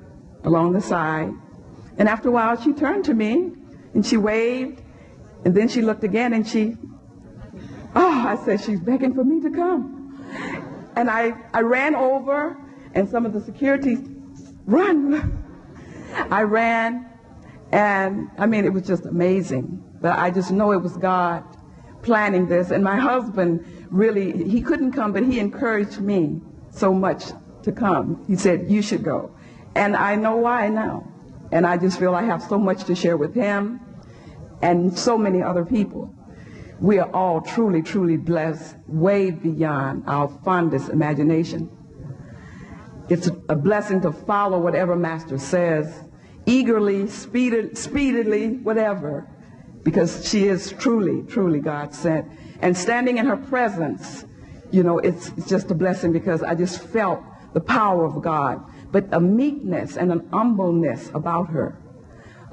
along the side, and after a while she turned to me and she waved, and then she looked again and I said, she's begging for me to come. And I ran over, and some of the security run. I ran, and I mean, it was just amazing. But I just know it was God planning this. And my husband really, he couldn't come, but he encouraged me so much to come. He said, you should go. And I know why now. And I just feel I have so much to share with him and so many other people. We are all truly, truly blessed, way beyond our fondest imagination. It's a blessing to follow whatever Master says, eagerly, speedily, whatever, because she is truly, truly God sent. And standing in her presence, you know, it's just a blessing because I just felt the power of God, but a meekness and an humbleness about her,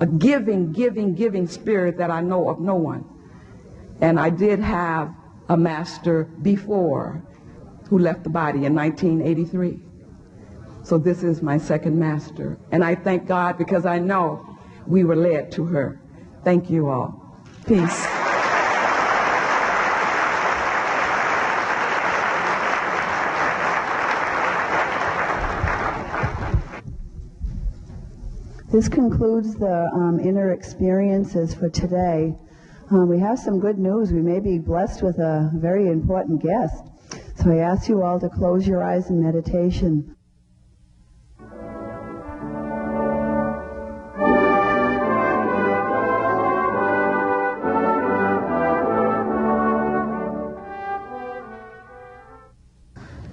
a giving spirit that I know of no one. And I did have a master before who left the body in 1983. So this is my second master. And I thank God because I know we were led to her. Thank you all. Peace. This concludes the inner experiences for today. We have some good news. We may be blessed with a very important guest. So I ask you all to close your eyes in meditation.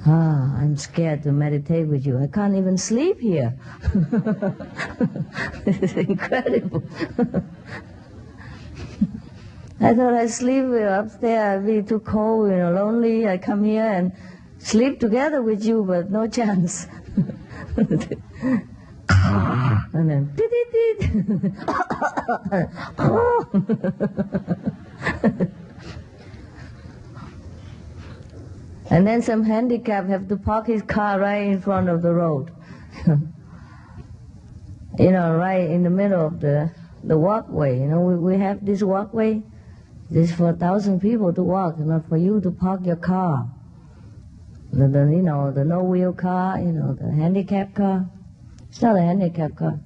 I'm scared to meditate with you. I can't even sleep here. This is incredible. I thought I'd sleep upstairs. I'd be too cold, you know, lonely. I come here and sleep together with you, but no chance. And then, and then some handicap have to park his car right in front of the road. You know, right in the middle of the walkway. You know, we have this walkway. This is for 1,000 people to walk, not for you to park your car. You know, the no-wheel car, you know, the handicap car. It's not a handicap car.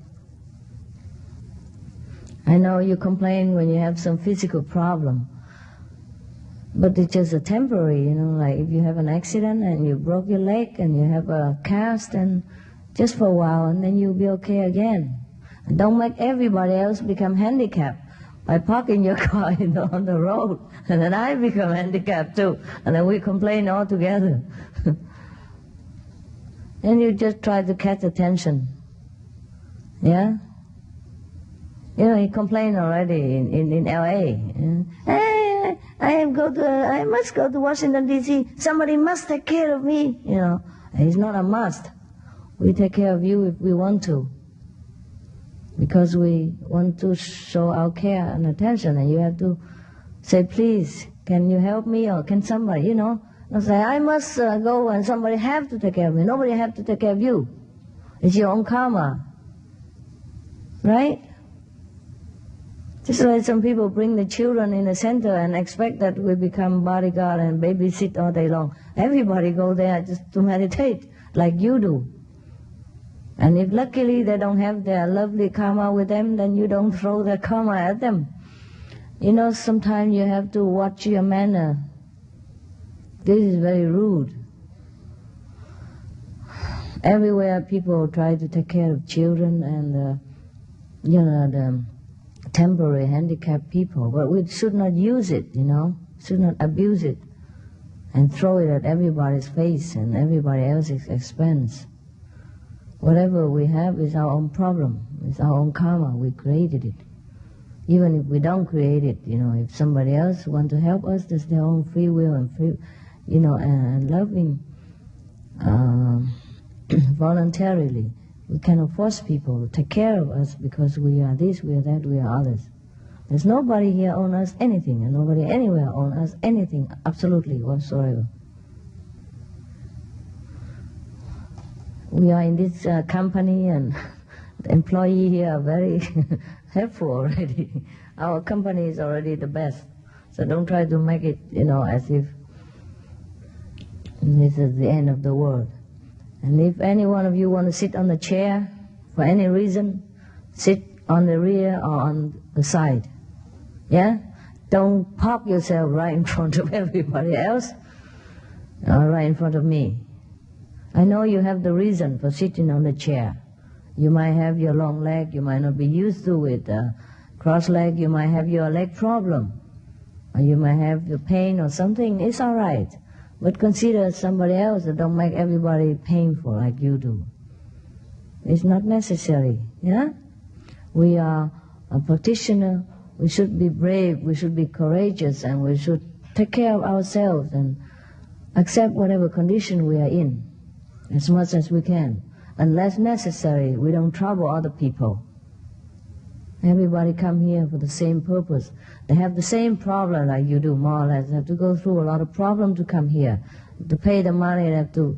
I know you complain when you have some physical problem, but it's just a temporary, you know, like if you have an accident and you broke your leg and you have a cast, and just for a while, and then you'll be okay again. And don't make everybody else become handicapped by parking your car on the road, and then I become handicapped too, and then we complain all together. And you just try to catch attention. Yeah? You know, he complained already in L.A. Hey, I must go to Washington, D.C. Somebody must take care of me, you know. And it's not a must. We take care of you if we want to. Because we want to show our care and attention, and you have to say, please, can you help me, or can somebody, you know. Not say, I must go and somebody have to take care of me. Nobody have to take care of you. It's your own karma. Right? Just like some people bring the children in the center and expect that we become bodyguard and babysit all day long. Everybody go there just to meditate, like you do. And if luckily they don't have their lovely karma with them, then you don't throw their karma at them. You know, sometimes you have to watch your manner. This is very rude. Everywhere people try to take care of children and, you know, the temporary handicapped people, but we should not use it, you know, should not abuse it and throw it at everybody's face and everybody else's expense. Whatever we have is our own problem, it's our own karma, we created it. Even if we don't create it, you know, if somebody else wants to help us, that's their own free will and free, you know, and loving voluntarily. We cannot force people to take care of us because we are this, we are that, we are others. There's nobody here owns us anything, and nobody anywhere owns us anything, absolutely whatsoever. We are in this company, and the employee here are very helpful already. Our company is already the best. So don't try to make it, you know, as if this is the end of the world. And if any one of you want to sit on the chair for any reason, sit on the rear or on the side. Yeah? Don't park yourself right in front of everybody else or right in front of me. I know you have the reason for sitting on the chair. You might have your long leg, you might not be used to it. Cross leg, you might have your leg problem. Or you might have the pain or something. It's all right. But consider somebody else that don't make everybody painful like you do. It's not necessary, yeah? We are a practitioner. We should be brave, we should be courageous, and we should take care of ourselves and accept whatever condition we are in as much as we can. Unless necessary, we don't trouble other people. Everybody come here for the same purpose. They have the same problem like you do, more or less. They have to go through a lot of problem to come here. To pay the money, they have to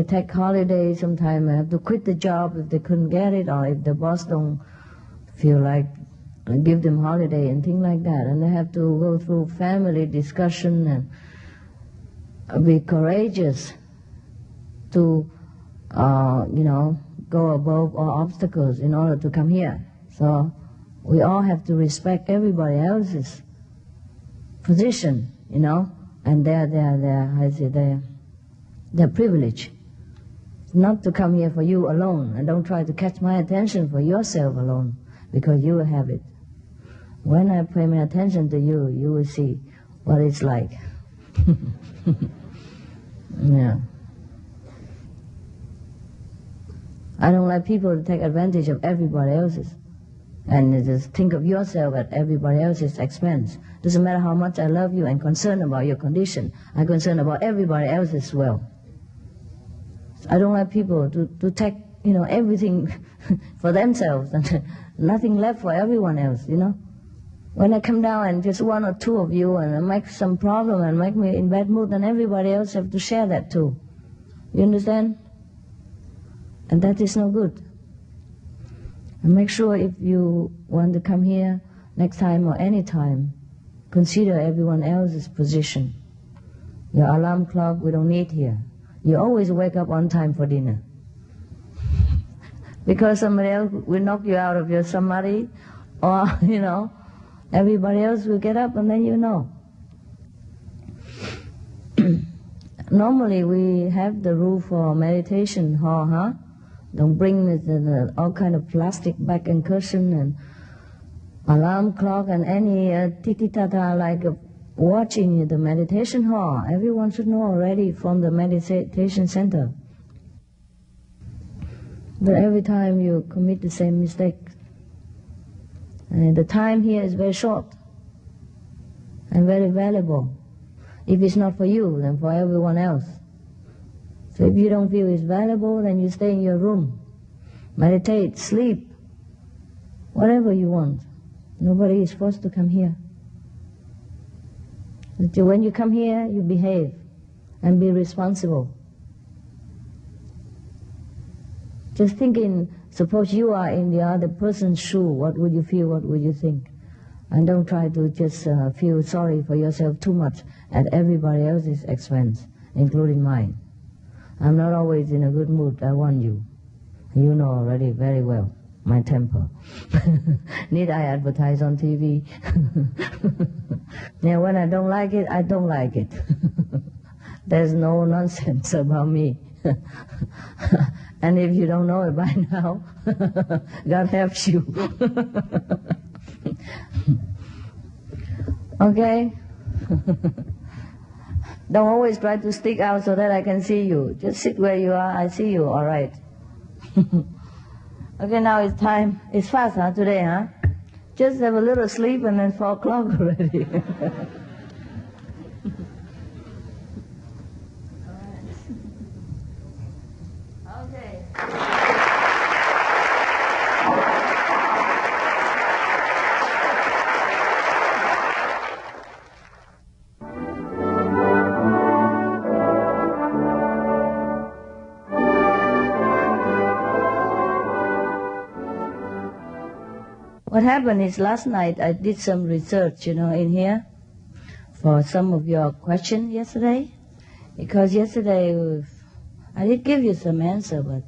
take holidays sometime. They have to quit the job if they couldn't get it, or if the boss don't feel like give them holiday and things like that. And they have to go through family discussion and be courageous to, you know, go above all obstacles in order to come here. So we all have to respect everybody else's position, you know, and their privilege. Not to come here for you alone, and don't try to catch my attention for yourself alone, because you will have it. When I pay my attention to you, you will see what it's like. Yeah. I don't like people to take advantage of everybody else's and just think of yourself at everybody else's expense. Doesn't matter how much I love you and concerned about your condition, I'm concerned about everybody else as well. I don't like people to take, you know, everything for themselves and nothing left for everyone else, you know. When I come down and just one or two of you and make some problem and make me in bad mood, then everybody else have to share that too. You understand? And that is no good. And make sure if you want to come here next time or any time, consider everyone else's position. Your alarm clock we don't need here. You always wake up on time for dinner. Because somebody else will knock you out of your samadhi, or, you know, everybody else will get up and then you know. Normally we have the rule for meditation hall, huh? Don't bring all kind of plastic back and cushion and alarm clock and any tiki-tata like watching the meditation hall. Everyone should know already from the meditation center. But every time you commit the same mistake. And the time here is very short and very valuable. If it's not for you, then for everyone else. So if you don't feel it's valuable, then you stay in your room. Meditate, sleep, whatever you want. Nobody is forced to come here. But when you come here, you behave and be responsible. Just thinking, suppose you are in the other person's shoe, what would you feel, what would you think? And don't try to just feel sorry for yourself too much at everybody else's expense, including mine. I'm not always in a good mood, I warn you. You know already very well my temper. Need I advertise on TV? Yeah, when I don't like it, I don't like it. There's no nonsense about me. And if you don't know it by now, God helps you. Okay? Don't always try to stick out so that I can see you. Just sit where you are, I see you, all right. Okay, now it's time. It's fast, huh, today, huh? Just have a little sleep and then 4 o'clock already. Okay. What happened is last night I did some research, in here for some of your questions yesterday. Because yesterday I did give you some answer, but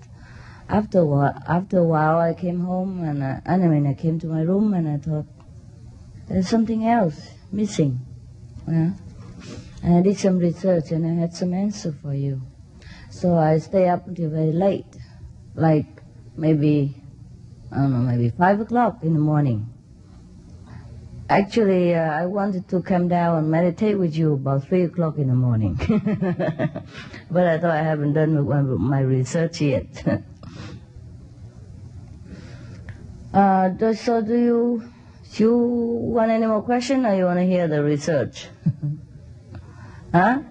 after a while I came home and I came to my room and I thought there's something else missing. And I did some research and I had some answer for you. So I stay up until very late, like maybe 5 o'clock in the morning. Actually, I wanted to come down and meditate with you about 3 o'clock in the morning. But I thought I haven't done my research yet. So do you want any more questions or you want to hear the research? Huh?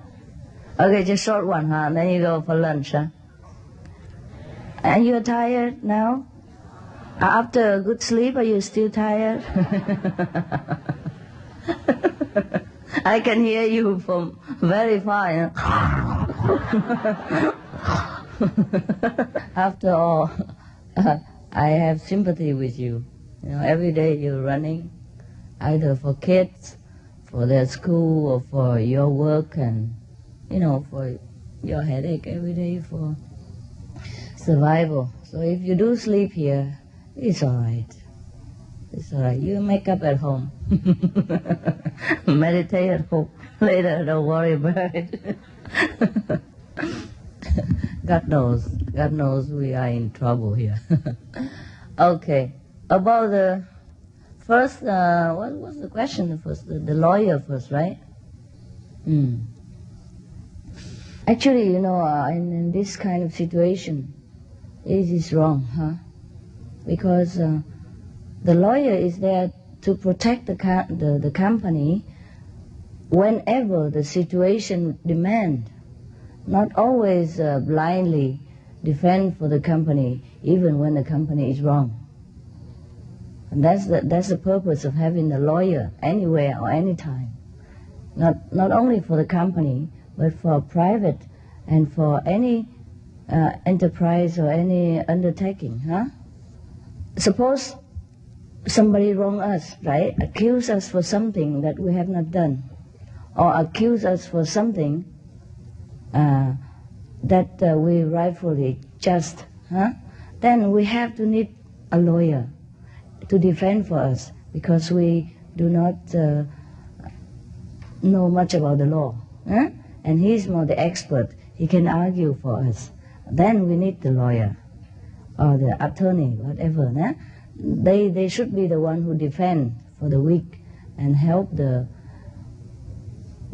Okay, just short one, huh? Then you go for lunch, huh? And you're tired now? After a good sleep, are you still tired? I can hear you from very far. After all, I have sympathy with you. Every day you're running, either for kids, for their school, or for your work, and, for your headache every day, for survival. So if you do sleep here, it's all right. It's all right. You make up at home. Meditate at home. Later, don't worry about it. God knows. God knows we are in trouble here. Okay. About the first, what was the question first? The lawyer first, right? Actually, in this kind of situation, it is wrong, huh? Because the lawyer is there to protect the company whenever the situation demands, not always blindly defend for the company, even when the company is wrong. And that's the purpose of having a lawyer anywhere or anytime, not only for the company, but for private and for any enterprise or any undertaking, huh? Suppose somebody wrong us, right? Accuse us for something that we have not done, or accuse us for something that we rightfully just, huh? Then we have to need a lawyer to defend for us, because we do not know much about the law, huh? And he's more the expert. He can argue for us. Then we need the lawyer or the attorney, whatever. Nah? They should be the one who defend for the weak and help the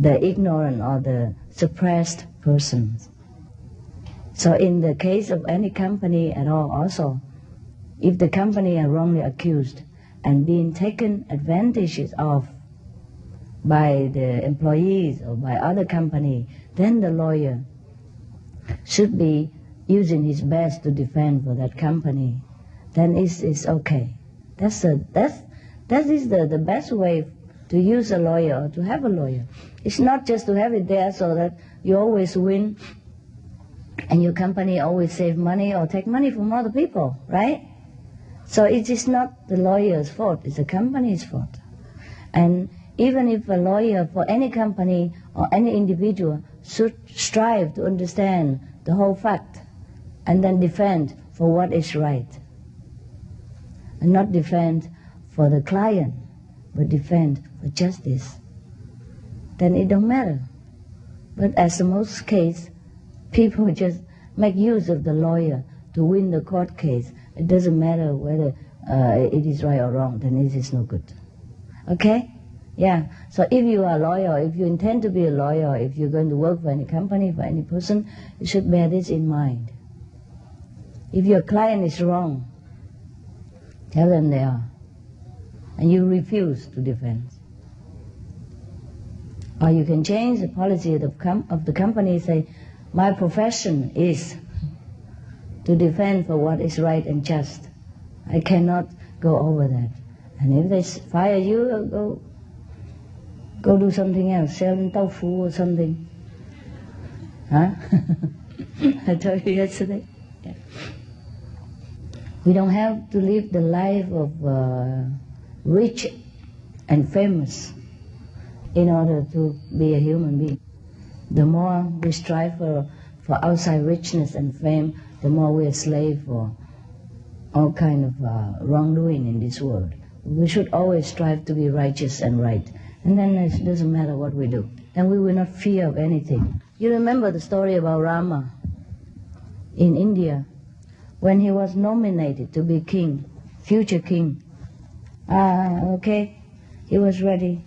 the ignorant or the suppressed persons. So in the case of any company at all also, if the company are wrongly accused and being taken advantage of by the employees or by other company, then the lawyer should be using his best to defend for that company. Then it's okay. That is the best way to use a lawyer or to have a lawyer. It's not just to have it there so that you always win and your company always save money or take money from other people, right? So it is not the lawyer's fault, it's the company's fault. And even if a lawyer for any company or any individual should strive to understand the whole fact and then defend for what is right. And not defend for the client, but defend for justice. Then it don't matter. But as in most case, people just make use of the lawyer to win the court case. It doesn't matter whether it is right or wrong, then it is no good. Okay? Yeah. So if you are a lawyer, if you intend to be a lawyer, if you're going to work for any company, for any person, you should bear this in mind. If your client is wrong, tell them they are. And you refuse to defend. Or you can change the policy of the company, say, my profession is to defend for what is right and just. I cannot go over that. And if they fire you, go do something else, sell tofu or something. Huh? I told you yesterday. Yeah. We don't have to live the life of rich and famous in order to be a human being. The more we strive for outside richness and fame, the more we are slave for all kind of wrongdoing in this world. We should always strive to be righteous and right. And then it doesn't matter what we do. Then we will not fear of anything. You remember the story about Rama in India, when he was nominated to be king, future king. Okay, he was ready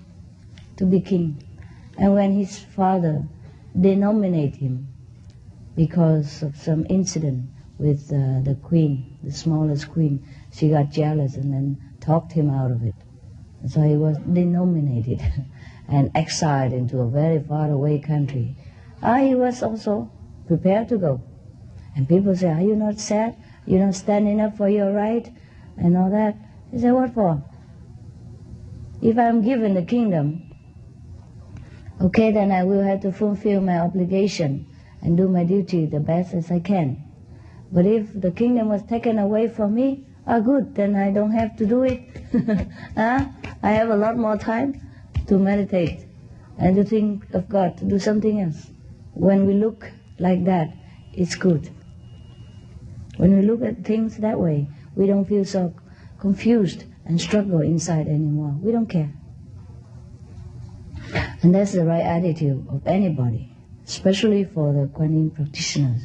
to be king. And when his father denominated him because of some incident with the queen, the smallest queen, she got jealous and then talked him out of it. So he was denominated and exiled into a very far away country. He was also prepared to go. And people say, are you not sad? You're not standing up for your right and all that? He said, what for? If I'm given the kingdom, okay, then I will have to fulfill my obligation and do my duty the best as I can. But if the kingdom was taken away from me, good, then I don't have to do it. I have a lot more time to meditate and to think of God, to do something else. When we look like that, it's good. When we look at things that way, we don't feel so confused and struggle inside anymore. We don't care. And that's the right attitude of anybody, especially for the Kuan Yin practitioners.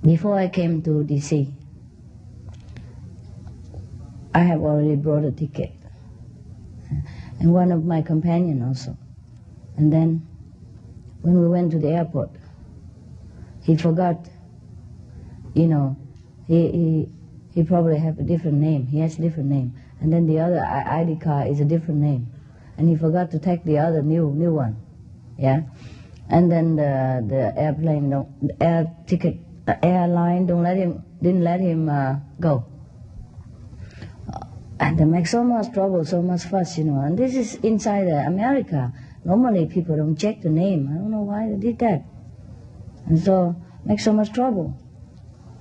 Before I came to DC, I have already brought a ticket, and one of my companions also. And then when we went to the airport, he forgot, he probably have a different name. He has a different name. And then the other ID card is a different name. And he forgot to take the other new one. Yeah? And then the airline didn't let him go. And they make so much trouble, so much fuss, And this is inside America. Normally people don't check the name. I don't know why they did that. And so make so much trouble.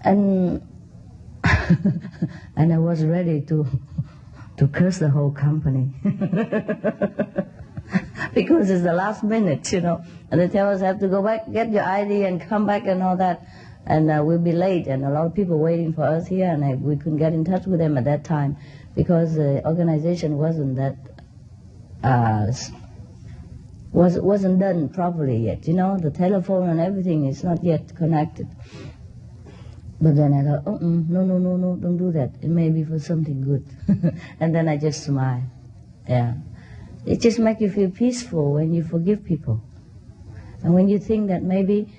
And and I was ready to curse the whole company. Because it's the last minute, And they tell us have to go back, get your ID and come back and all that. And we'll be late, and a lot of people waiting for us here, and we couldn't get in touch with them at that time because the organization wasn't that wasn't done properly yet. The telephone and everything is not yet connected. But then I thought, no, don't do that. It may be for something good. And then I just smiled. Yeah. It just makes you feel peaceful when you forgive people. And when you think that maybe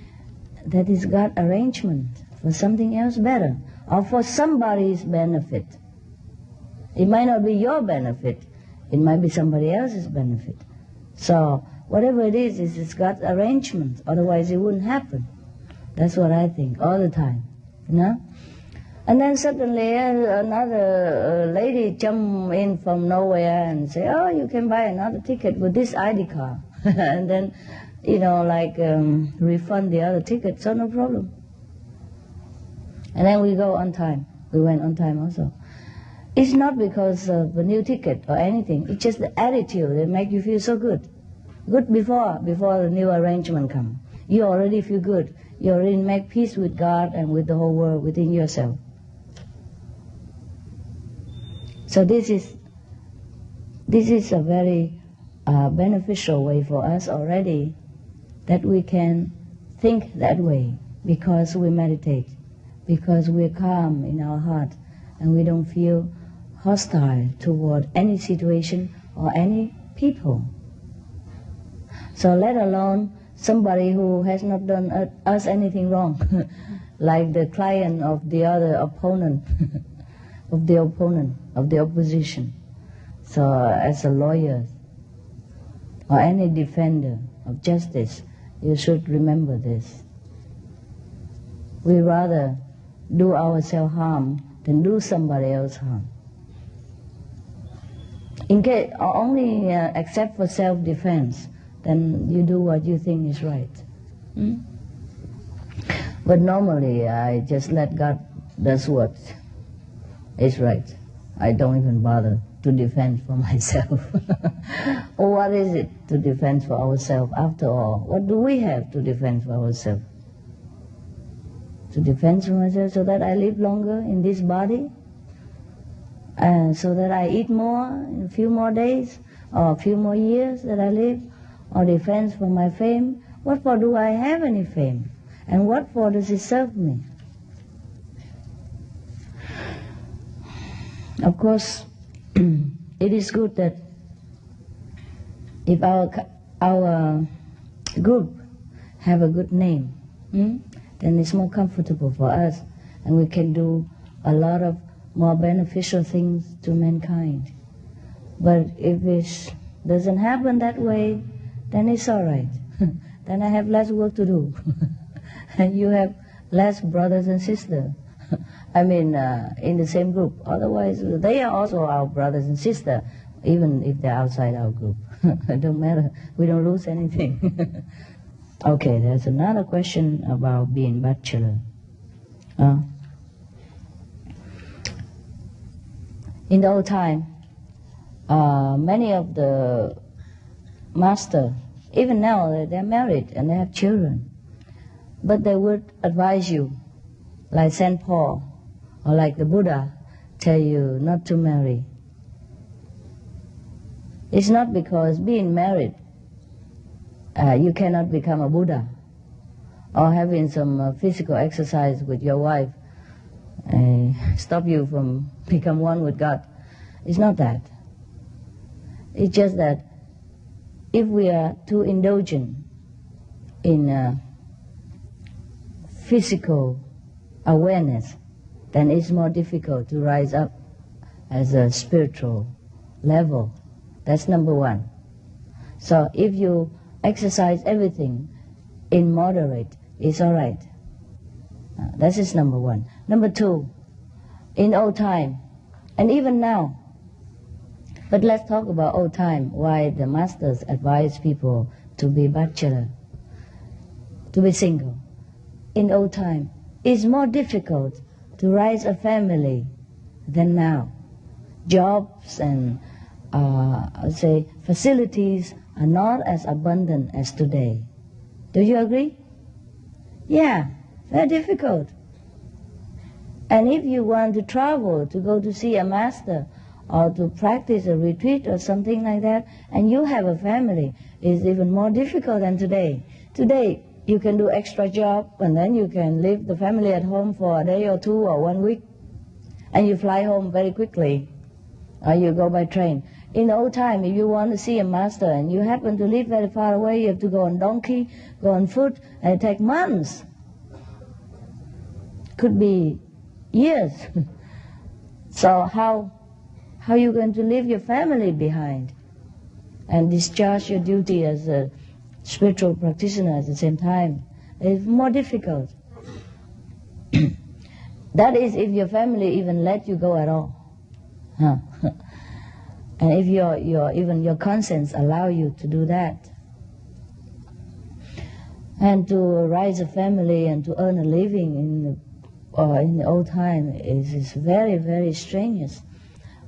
that is God's arrangement for something else better, or for somebody's benefit. It might not be your benefit. It might be somebody else's benefit. So whatever it is it's God's arrangement. Otherwise it wouldn't happen. That's what I think all the time, you know. And then suddenly another lady jump in from nowhere and say, oh, you can buy another ticket with this ID card. And then, you know, like refund the other ticket, so no problem. And then we go on time. We went on time also. It's not because of the new ticket or anything. It's just the attitude that makes you feel so good. Good before the new arrangement comes. You already feel good. You already make peace with God and with the whole world within yourself. So this is a very beneficial way for us already, that we can think that way because we meditate, because we're calm in our heart and we don't feel hostile toward any situation or any people. So let alone somebody who has not done us anything wrong, like the client of the other opponent, of the opposition. So as a lawyer or any defender of justice, you should remember this. We rather do ourselves harm than do somebody else harm. In case only except for self-defense, then you do what you think is right. But normally I just let God does what is right. I don't even bother to defend for myself. Or what is it to defend for ourselves after all? What do we have to defend for ourselves? To defend for myself so that I live longer in this body? So that I eat more in a few more days, or a few more years that I live, or defense for my fame? What for do I have any fame? And what for does it serve me? Of course, it is good that if our group have a good name, then it's more comfortable for us, and we can do a lot of more beneficial things to mankind. But if it doesn't happen that way, then it's all right. Then I have less work to do. And you have less brothers and sisters. I mean, in the same group. Otherwise, they are also our brothers and sisters, even if they're outside our group. It don't matter. We don't lose anything. Okay, there's another question about being bachelor. In the old time, many of the masters, even now, they're married and they have children. But they would advise you, like St. Paul, or like the Buddha, tell you not to marry. It's not because being married, you cannot become a Buddha, or having some physical exercise with your wife stop you from become one with God. It's not that. It's just that if we are too indulgent in physical awareness, then it's more difficult to rise up as a spiritual level. That's number one. So if you exercise everything in moderate, it's all right. That is number one. Number two, in old time, and even now, but let's talk about old time, why the masters advise people to be bachelor, to be single. In old time, it's more difficult to raise a family than now. Jobs and facilities are not as abundant as today. Do you agree? Yeah, very difficult. And if you want to travel, to go to see a master, or to practice a retreat or something like that, and you have a family, it's even more difficult than today. Today, you can do extra job, and then you can leave the family at home for a day or two or 1 week, and you fly home very quickly, or you go by train. In the old time, if you want to see a master and you happen to live very far away, you have to go on donkey, go on foot, and it takes months. Could be years. So how are you going to leave your family behind and discharge your duty as a spiritual practitioner at the same time? It's more difficult. That is if your family even let you go at all. Huh. And if even your conscience allow you to do that. And to raise a family and to earn a living in the old time is very, very strenuous.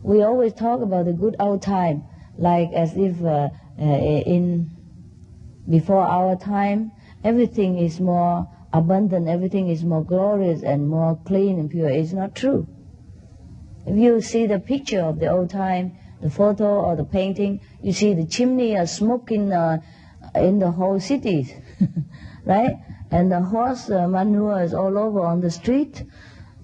We always talk about the good old time, like as if before our time, everything is more abundant, everything is more glorious and more clean and pure. It's not true. If you see the picture of the old time, the photo or the painting, you see the chimney or smoke in the whole cities, right? And the horse manure is all over on the street,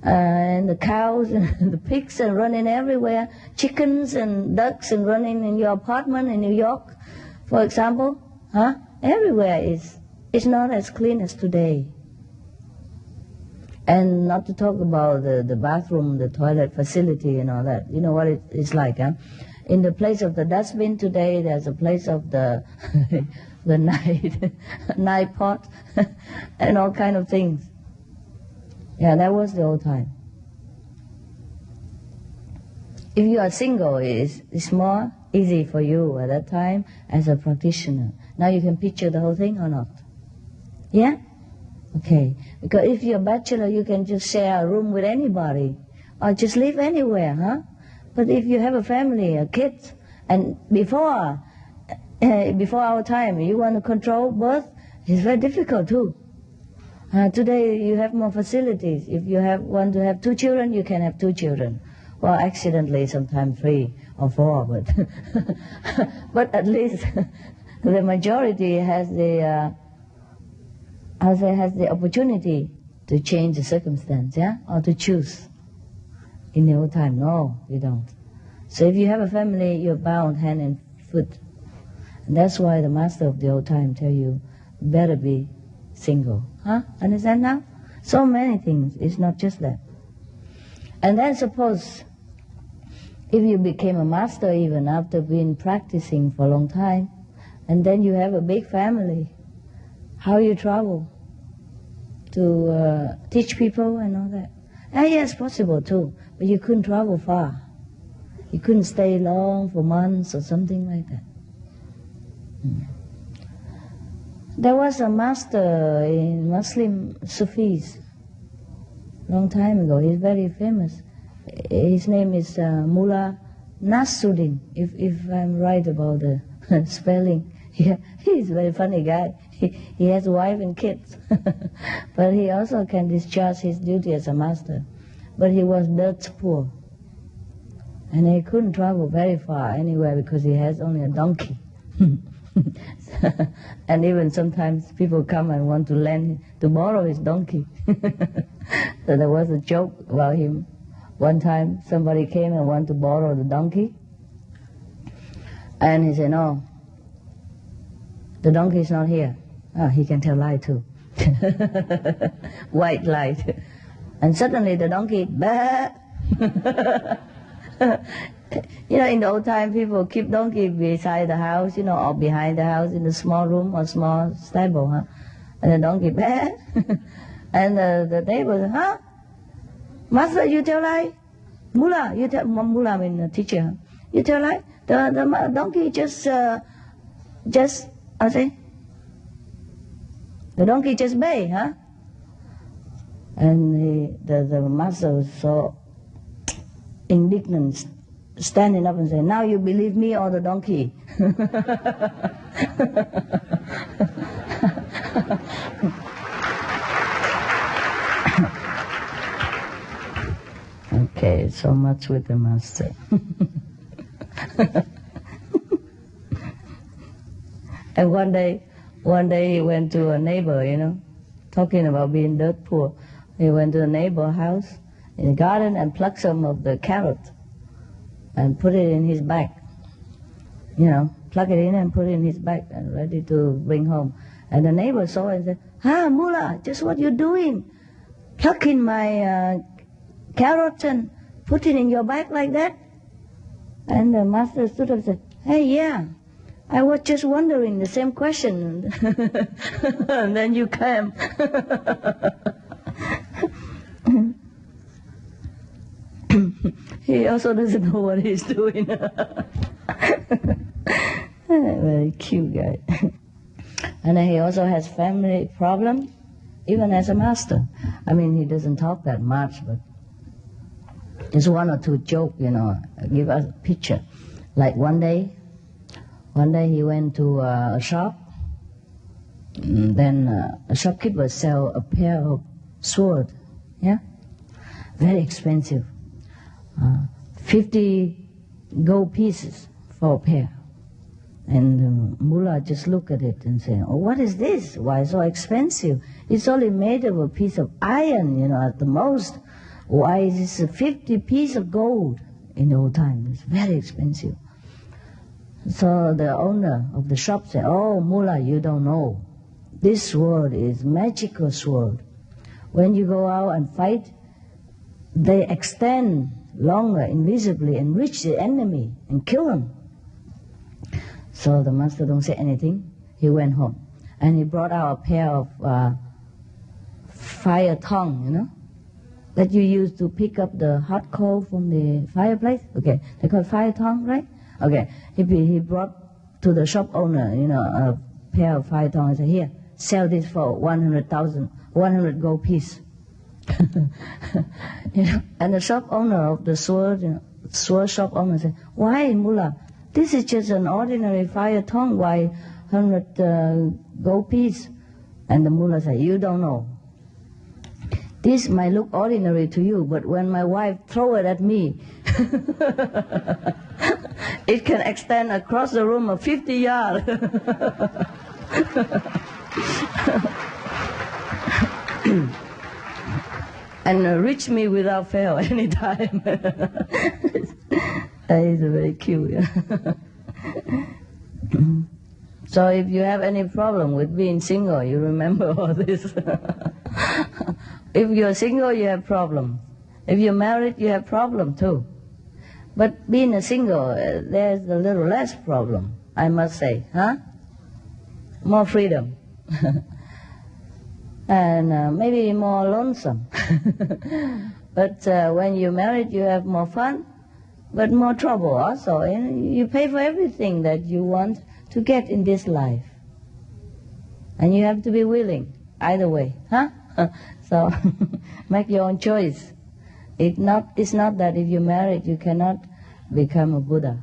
and the cows and the pigs are running everywhere, chickens and ducks and running in your apartment in New York, for example. Everywhere is not as clean as today. And not to talk about the bathroom, the toilet facility and all that. You know what it's like, huh? In the place of the dustbin today, there's a place of the the night pot and all kind of things. Yeah, that was the old time. If you are single, it's more easy for you at that time as a practitioner. Now you can picture the whole thing or not? Yeah? Okay. Because if you're a bachelor, you can just share a room with anybody or just live anywhere, huh? But if you have a family, a kid, and before our time, you want to control birth, it's very difficult too. Today you have more facilities. If you want to have 2 children, you can have 2 children. Well, accidentally sometimes 3 or 4, but but at least the majority has the opportunity to change the circumstance, yeah, or to choose. In the old time, no, you don't. So if you have a family, you're bound hand and foot. And that's why the master of the old time tell you, better be single. Understand now? So many things, it's not just that. And then suppose, if you became a master even after being practicing for a long time, and then you have a big family, how you travel to teach people and all that? Yes, possible too, but you couldn't travel far. You couldn't stay long for months or something like that. There was a master in Muslim Sufis long time ago. He's very famous. His name is Mullah Nasruddin, if I'm right about the spelling. Yeah, he's a very funny guy. He has a wife and kids. But he also can discharge his duty as a master. But he was dirt poor. And he couldn't travel very far anywhere because he has only a donkey. And even sometimes people come and want to borrow his donkey. So there was a joke about him. One time somebody came and wanted to borrow the donkey. And he said, no, the donkey is not here. He can tell lie too. White light. And suddenly the donkey, bah! In the old time, people keep donkey beside the house, or behind the house in a small room or small stable, huh? And the donkey, bah! And the neighbor said, Master, you tell lie? Mullah, you tell, Mullah means a teacher, huh? You tell lie? The donkey the donkey just bay, huh? And the master was so indignant, standing up and saying, now you believe me or the donkey? Okay, so much with the master. And one day he went to a neighbor, talking about being dirt poor. He went to a neighbor house in the garden and plucked some of the carrot and put it in his bag. plug it in and put it in his bag and ready to bring home. And the neighbor saw it and said, mullah, just what you're doing. Pluck in my carrots and put it in your bag like that. And the master stood up and said, hey, yeah, I was just wondering the same question. And then you came. He also doesn't know what he's doing. Very cute guy. And then he also has family problems, even as a master. I mean, he doesn't talk that much, but just one or two jokes, give us a picture. Like one day he went to a shop, and then a shopkeeper sell a pair of swords, very expensive, 50 gold pieces for a pair. And the mullah just looked at it and said, oh, what is this? Why so expensive? It's only made of a piece of iron, at the most. Why is this a 50 piece of gold in the old time? It's very expensive. So the owner of the shop said, oh, mullah, you don't know. This sword is magical sword. When you go out and fight, they extend longer, invisibly, and reach the enemy and kill them. So the master don't say anything. He went home. And he brought out a pair of fire tongue, that you use to pick up the hot coal from the fireplace. Okay, they call it fire tongue, right? Okay, he brought to the shop owner, a pair of fire tongue and said, here, sell this for 100 gold piece. And the shop owner of the sword shop owner said, why, mullah? This is just an ordinary fire tongue. Why 100 gold piece? And the mullah said, you don't know. This might look ordinary to you, but when my wife throw it at me, it can extend across the room of 50 yards. And reach me without fail anytime. That is very cute. So if you have any problem with being single, you remember all this. If you're single, you have problem. If you're married, you have problem too. But being a single, there's a little less problem, I must say, More freedom. And maybe more lonesome. But when you're married, you have more fun, but more trouble also. And you pay for everything that you want to get in this life. And you have to be willing, either way, So make your own choice. It's not that if you're married, you cannot become a Buddha.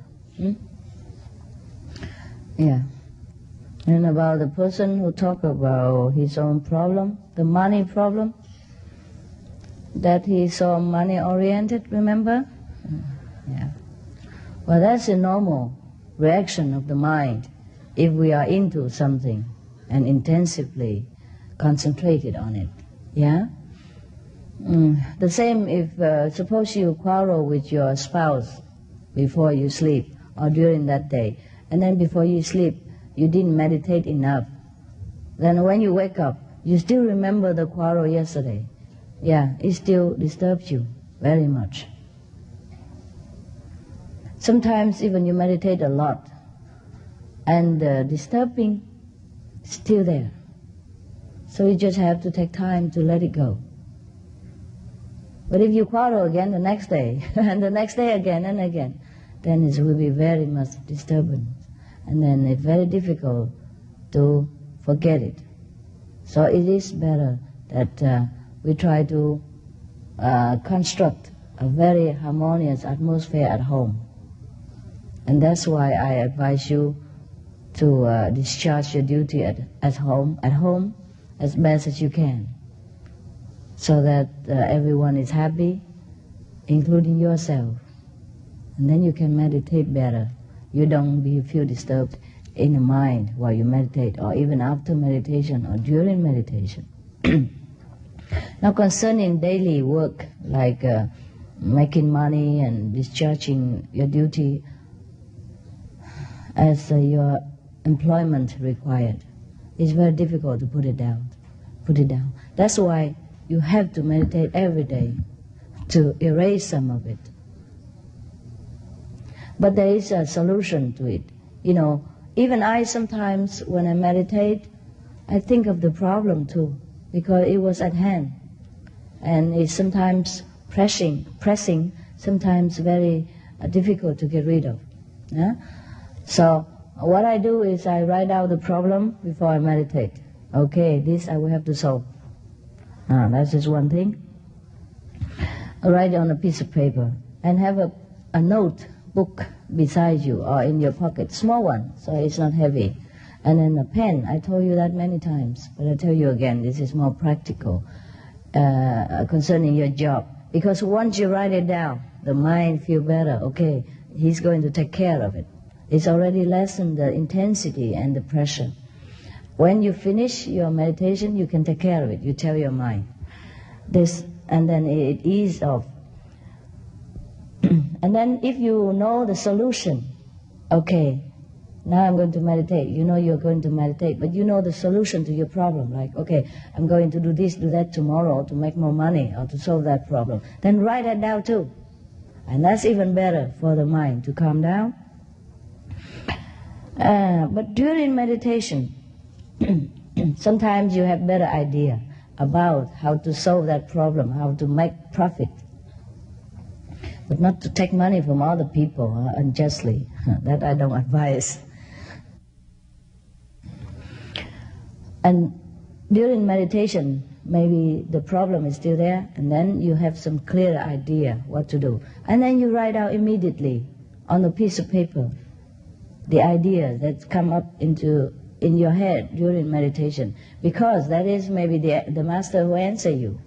Yeah. And about the person who talk about his own problem, the money problem, that he's so money-oriented, remember? Yeah. Well, that's a normal reaction of the mind if we are into something and intensively concentrated on it. Yeah? The same if, suppose you quarrel with your spouse before you sleep or during that day, and then before you sleep, you didn't meditate enough. Then when you wake up, you still remember the quarrel yesterday. Yeah, it still disturbs you very much. Sometimes even you meditate a lot, and the disturbing is still there. So you just have to take time to let it go. But if you quarrel again the next day, and the next day again and again, then it will be very much disturbance. And then it's very difficult to forget it. So it is better that we try to construct a very harmonious atmosphere at home. And that's why I advise you to discharge your duty at home as best as you can, so that everyone is happy, including yourself. And then you can meditate better. You don't feel disturbed in the mind while you meditate, or even after meditation or during meditation. Now concerning daily work, like making money and discharging your duty, as your employment required. It's very difficult to put it down. That's why you have to meditate every day to erase some of it. But there is a solution to it. You know, even I sometimes, when I meditate, I think of the problem too, because it was at hand. And it's sometimes pressing, sometimes very difficult to get rid of. Yeah? So what I do is I write out the problem before I meditate. Okay, this I will have to solve. That's just one thing. I write it on a piece of paper and have a notebook beside you or in your pocket, small one, so it's not heavy. And then a pen. I told you that many times, but I tell you again, this is more practical concerning your job. Because once you write it down, the mind feel better. Okay, he's going to take care of it. It's already lessened the intensity and the pressure. When you finish your meditation, you can take care of it. You tell your mind this, and then it eases off. And then if you know the solution, okay, now I'm going to meditate. You know you're going to meditate, but you know the solution to your problem. Like, okay, I'm going to do this, do that tomorrow to make more money or to solve that problem. Then write it down too. And that's even better for the mind to calm down. But during meditation, sometimes you have better idea about how to solve that problem, how to make profit. But not to take money from other people unjustly. That I don't advise. And during meditation, maybe the problem is still there, and then you have some clear idea what to do. And then you write out immediately on a piece of paper the ideas that come up in your head during meditation, because that is maybe the master who answer you,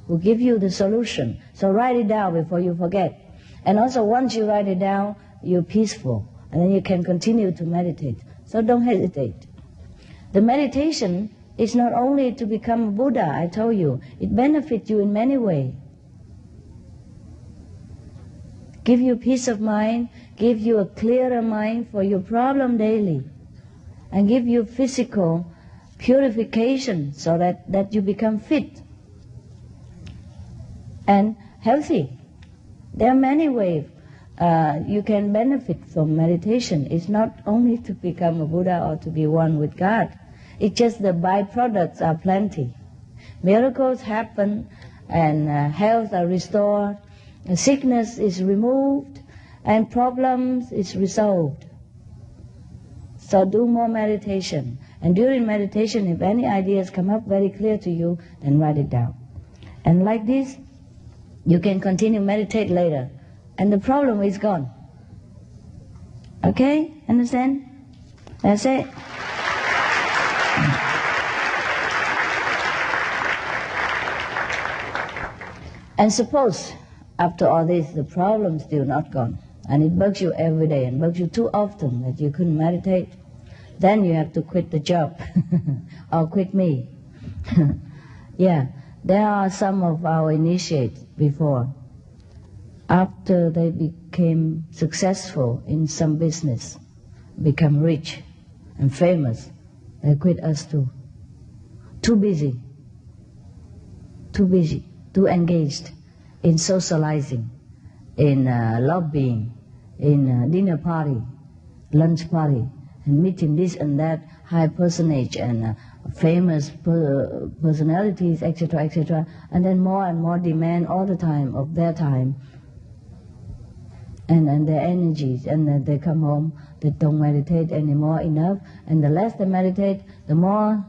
who give you the solution. So write it down before you forget. And also once you write it down, you're peaceful, and then you can continue to meditate. So don't hesitate. The meditation is not only to become a Buddha, I told you, it benefits you in many ways. Give you peace of mind, give you a clearer mind for your problem daily, and give you physical purification so that you become fit and healthy. There are many ways you can benefit from meditation. It's not only to become a Buddha or to be one with God. It's just the byproducts are plenty. Miracles happen, and health are restored, and sickness is removed, and problems is resolved. So do more meditation. And during meditation, if any ideas come up very clear to you, then write it down. And like this, you can continue meditate later, and the problem is gone. Okay? Understand? That's it. And suppose, after all this, the problem is still not gone, and it bugs you every day, and bugs you too often that you couldn't meditate, then you have to quit the job, or quit me. Yeah, there are some of our initiates before. After they became successful in some business, become rich and famous, they quit us too. Too busy, too engaged in socializing, in lobbying, in dinner party, lunch party, and meeting this and that high personage and famous personalities, etc., etc., and then more and more demand all the time of their time and their energies, and then they come home, they don't meditate anymore enough, and the less they meditate, the more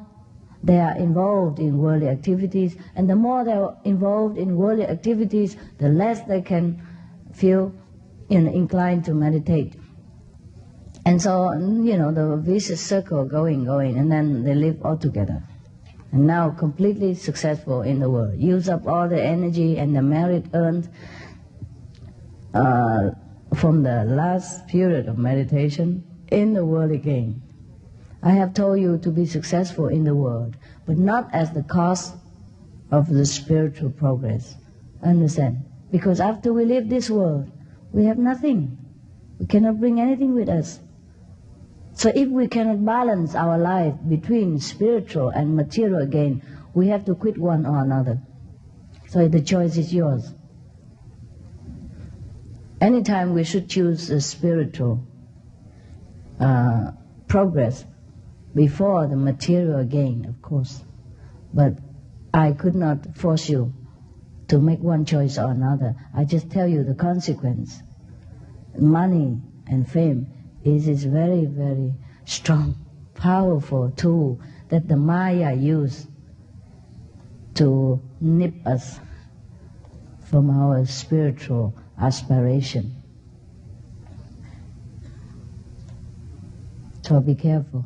they are involved in worldly activities, and the more they are involved in worldly activities, the less they can feel inclined to meditate. And so, the vicious circle going, and then they live all together. And now completely successful in the world. Use up all the energy and the merit earned from the last period of meditation in the world again. I have told you to be successful in the world, but not as the cost of the spiritual progress. Understand? Because after we leave this world, we have nothing. We cannot bring anything with us. So if we cannot balance our life between spiritual and material gain, we have to quit one or another. So the choice is yours. Anytime we should choose a spiritual progress before the material gain, of course. But I could not force you to make one choice or another. I just tell you the consequence. Money and fame is very, very strong, powerful tool that the Maya use to nip us from our spiritual aspiration. So be careful.